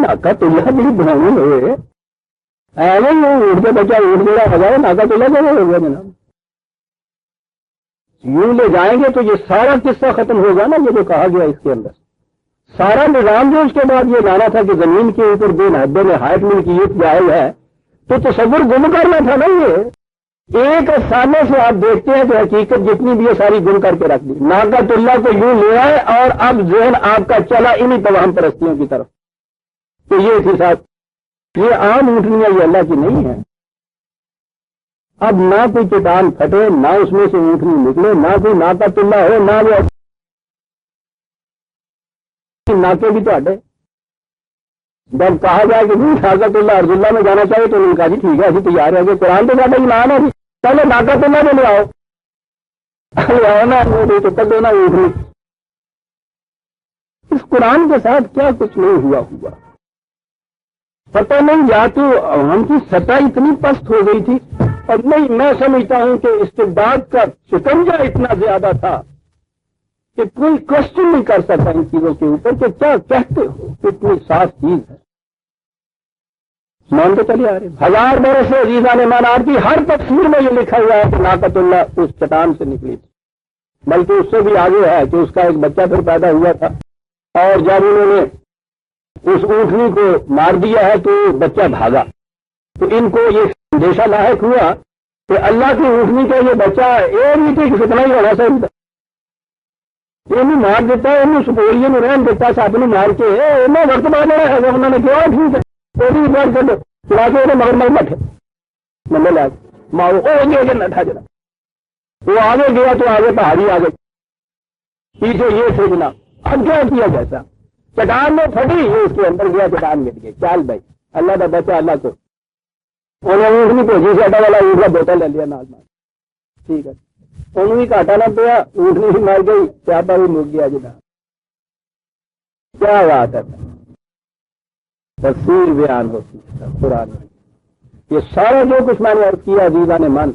ناقۃ اللہ بھی بنانے ہوئے ایویں ہی اونٹ کے بچہ اونٹ جڑا ہوگا ناقۃ اللہ جگہ ہو گیا جناب۔ یوں لے جائیں گے تو یہ سارا قصہ ختم ہوگا نا، یہ جو کہا گیا اس کے اندر سارا نظام جو اس کے بعد یہ لانا تھا کہ زمین کے اوپر بے نحد نہایت ملکیت جائز ہے، تو تصور گم کرنا تھا نا۔ یہ ایک افسانے سے آپ دیکھتے ہیں کہ حقیقت جتنی بھی ہے ساری گم کر کے رکھ دی۔ ناقۃ اللہ کو یوں لے آئے اور اب ذہن آپ کا چلا انہی توہم پرستیوں کی طرف کہ یہ تھی صاحب یہ عام اونٹنیاں یہ اللہ کی نہیں ہے۔ اب نہ کوئی چٹان پھٹے، نہ اس میں سے اونٹنی نکلے، نہ کوئی ناقۃ اللہ ہو، نہ وہ ناکے بھی تو ہٹے۔ جب کہا جائے کہ ناقۃ اللہ عرض اللہ میں جانا چاہیے تو انہوں نے کہا جی ٹھیک ہے ایسی تیار ہے کہ قرآن تو زیادہ ایمان ہے جی، پہلے ناقۃ اللہ میں لے آؤ نا تو کر دو نا اونٹنی۔ اس قرآن کے ساتھ کیا کچھ نہیں ہوا پتہ نہیں، یا تو ہم کی سطح اتنی پست ہو گئی تھی، اور نہیں میں سمجھتا ہوں کہ استبداد کا شکنجہ اتنا زیادہ تھا کہ کوئی کوشچن نہیں کر سکتا ان چیزوں کے اوپر کہ کیا کہتے ہو، کتنی صاف چیز ہے۔ مان تو چلے آ رہے 1000 برس سے عزیزان ایمان کی ہر تفسیر میں یہ لکھا ہوا ہے کہ ناقۃ اللہ اس چٹان سے نکلی تھی، بلکہ اس سے بھی آگے ہے کہ اس کا ایک بچہ پھر پیدا ہوا تھا، اور جب انہوں نے اس اونٹنی کو مار دیا ہے تو بچہ بھاگا، تو ان کو یہ اندیشہ لاحق ہوا کہ اللہ کی اونٹنی کا یہ بچہ ایک میٹر کی فتنہ ہی ہونا چاہیے، انہوں مار دیتا ہے، انہوں سپولیے میں رہن دیتا ساتھ میں مار کے انہوں وقت بعد رہا ہے، انہوں نے کہا ٹھیک ہے وہ بھی بات کر دو، چلا کے انہیں مگر مگر بیٹھے مندے لا مارو او نٹھا جنا، وہ آگے گیا تو آگے پہاڑی آگے پیچھے یہ تھے جناب۔ اب کیا کیا جیسا چٹان میں پھٹی، یہ اس کے اندر گیا چٹان مٹ گئی، چال بھائی اللہ کا بچہ اللہ کو انہیں اونٹنی بھیجی سے اڈا والا اونٹ کا بوتل لے لیا نال مار، ٹھیک ہے انہوں ہی کاٹا نہ پیا، اونٹنی بھی مر گئی، پیابا بھی مک گیا جناب۔ کیا بات ہے، تفسیر بیان ہوتی ہے قرآن میں۔ یہ سارا جو کچھ میں نے عرض کیا عزیزان من،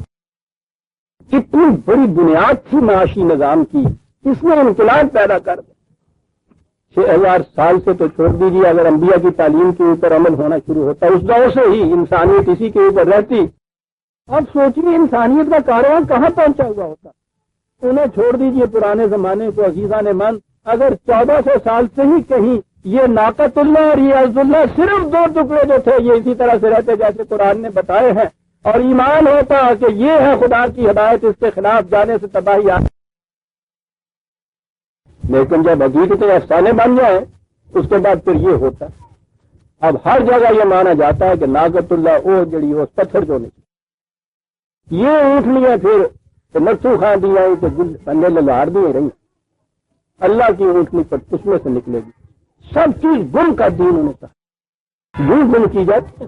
اتنی بڑی بنیاد تھی معاشی نظام کی، اس نے انقلاب پیدا کر دیا۔ 6000 سال سے تو چھوڑ دیجیے، اگر انبیاء کی تعلیم کے اوپر عمل ہونا شروع ہوتا اس دور سے ہی انسانیت اسی کے اوپر رہتی، اب سوچیے انسانیت کا کاروان کہاں پہنچا ہوا ہوتا۔ انہیں چھوڑ دیجیے پرانے زمانے کو عزیزان من، اگر 1400 سال سے ہی کہیں یہ ناقۃ اللہ اور یہ عز اللہ صرف 2 ٹکڑے جو تھے یہ اسی طرح سے رہتے جیسے قرآن نے بتائے ہیں، اور ایمان ہوتا کہ یہ ہے خدا کی ہدایت، اس کے خلاف جانے سے تباہی آ، لیکن جب حقیقت افسانے بن جائے اس کے بعد پھر یہ ہوتا ہے۔ اب ہر جگہ یہ مانا جاتا ہے کہ ناقۃ اللہ او جڑی اس پتھر جو نہیں، یہ اونٹنیاں پھر تو مرچو کھا دیا تو پندے للہار دی رہی، اللہ کی اونٹنی پر اس میں سے نکلے گی، سب چیز گم کر دی انہوں نے کہا، گم کی جاتی ہے،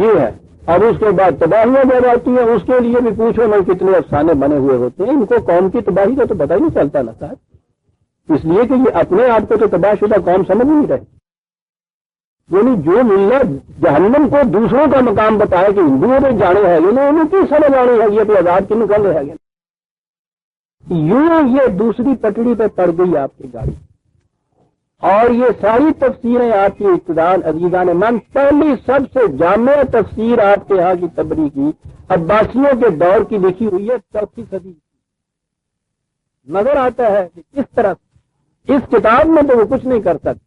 یہ ہے۔ اور اس کے بعد تباہیاں جب آتی ہیں اس کے لیے بھی پوچھو میں کتنے افسانے بنے ہوئے ہوتے ہیں، ان کو قوم کی تباہی کا تو پتہ ہی نہیں چلتا نا صاحب، اس لیے کہ یہ اپنے آپ کو تو تباہ شدہ قوم سمجھ نہیں رہے، یعنی جو ملت جہنم کو دوسروں کا مقام بتائے کہ ہندوؤں نے جانے ہے انہیں کی سمجھ آنی ہے یہ آزاد کن کر رہے گا، یوں یہ دوسری پٹڑی پہ پڑ گئی آپ کی گاڑی۔ اور یہ ساری تفسیریں آپ کی ابتدان عزیزان من، پہلی سب سے جامع تفسیر آپ کے یہاں کی تبری کی عباسیوں کے دور کی لکھی ہوئی ہے 4 صدی، نظر آتا ہے کہ کس طرح اس کتاب میں تو وہ کچھ نہیں کر سکتے،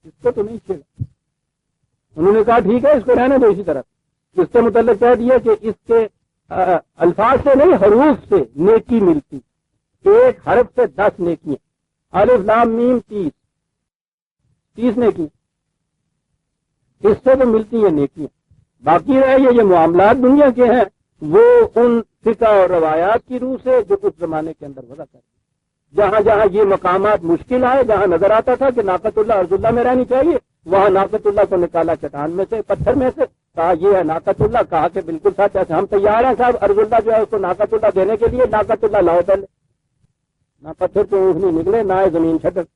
اس کو تو نہیں چھیڑا، انہوں نے کہا ٹھیک ہے اس کو رہنے دو اسی طرح، اس کے متعلق کہہ دیا کہ اس کے الفاظ سے نہیں حروف سے نیکی ملتی، ایک حرف سے 10 نیکیاں، الف لام میم 30 نیکی، اس سے تو ملتی ہیں نیکیاں، باقی رہے یہ معاملات دنیا کے ہیں وہ ان فقہ اور روایات کی روح سے جو اس زمانے کے اندر وضع کر جہاں جہاں یہ مقامات مشکل آئے، جہاں نظر آتا تھا کہ ناقۃ اللہ عرض اللہ میں رہنی چاہیے، وہاں ناقۃ اللہ کو نکالا چٹان میں سے، پتھر میں سے، کہا یہ ہے ناقۃ اللہ، کہا کہ بالکل سچ ہے، ہم تیار ہیں صاحب عرض اللہ جو ہے اس کو ناقۃ اللہ دینے کے لیے، ناقۃ اللہ لاؤ پہلے، نہ پتھر تو اونٹ نہیں نکلے نہ زمین چھٹک،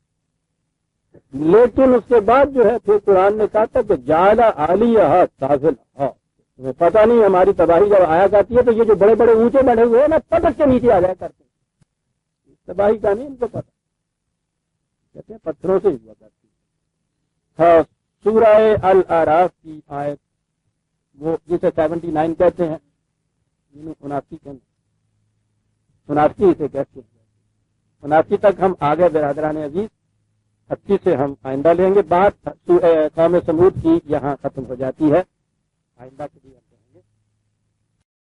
لیکن اس کے بعد جو ہے پھر قرآن نے کہا تھا کہ جعل عالیہا سافلہا، تمہیں پتہ نہیں ہماری تباہی جب آیا کرتی ہے تو یہ جو بڑے بڑے اونچے بڑھے ہوئے ہیں نا پتھر کے نیچے آ جایا کرتے ہیں، تباہی کا نہیں ان کو پتا، کہتے ہیں پتھروں سے ہوا کرتی ہے۔ سورہ الاعراف کی آیت وہ جسے 79 کہتے ہیں، 79 اسے کہتے ہیں، 79 تک ہم آگے برادران عزیز، 80 سے ہم آئندہ لیں گے، بات قوم سمود کی یہاں ختم ہو جاتی ہے، آئندہ کے لیے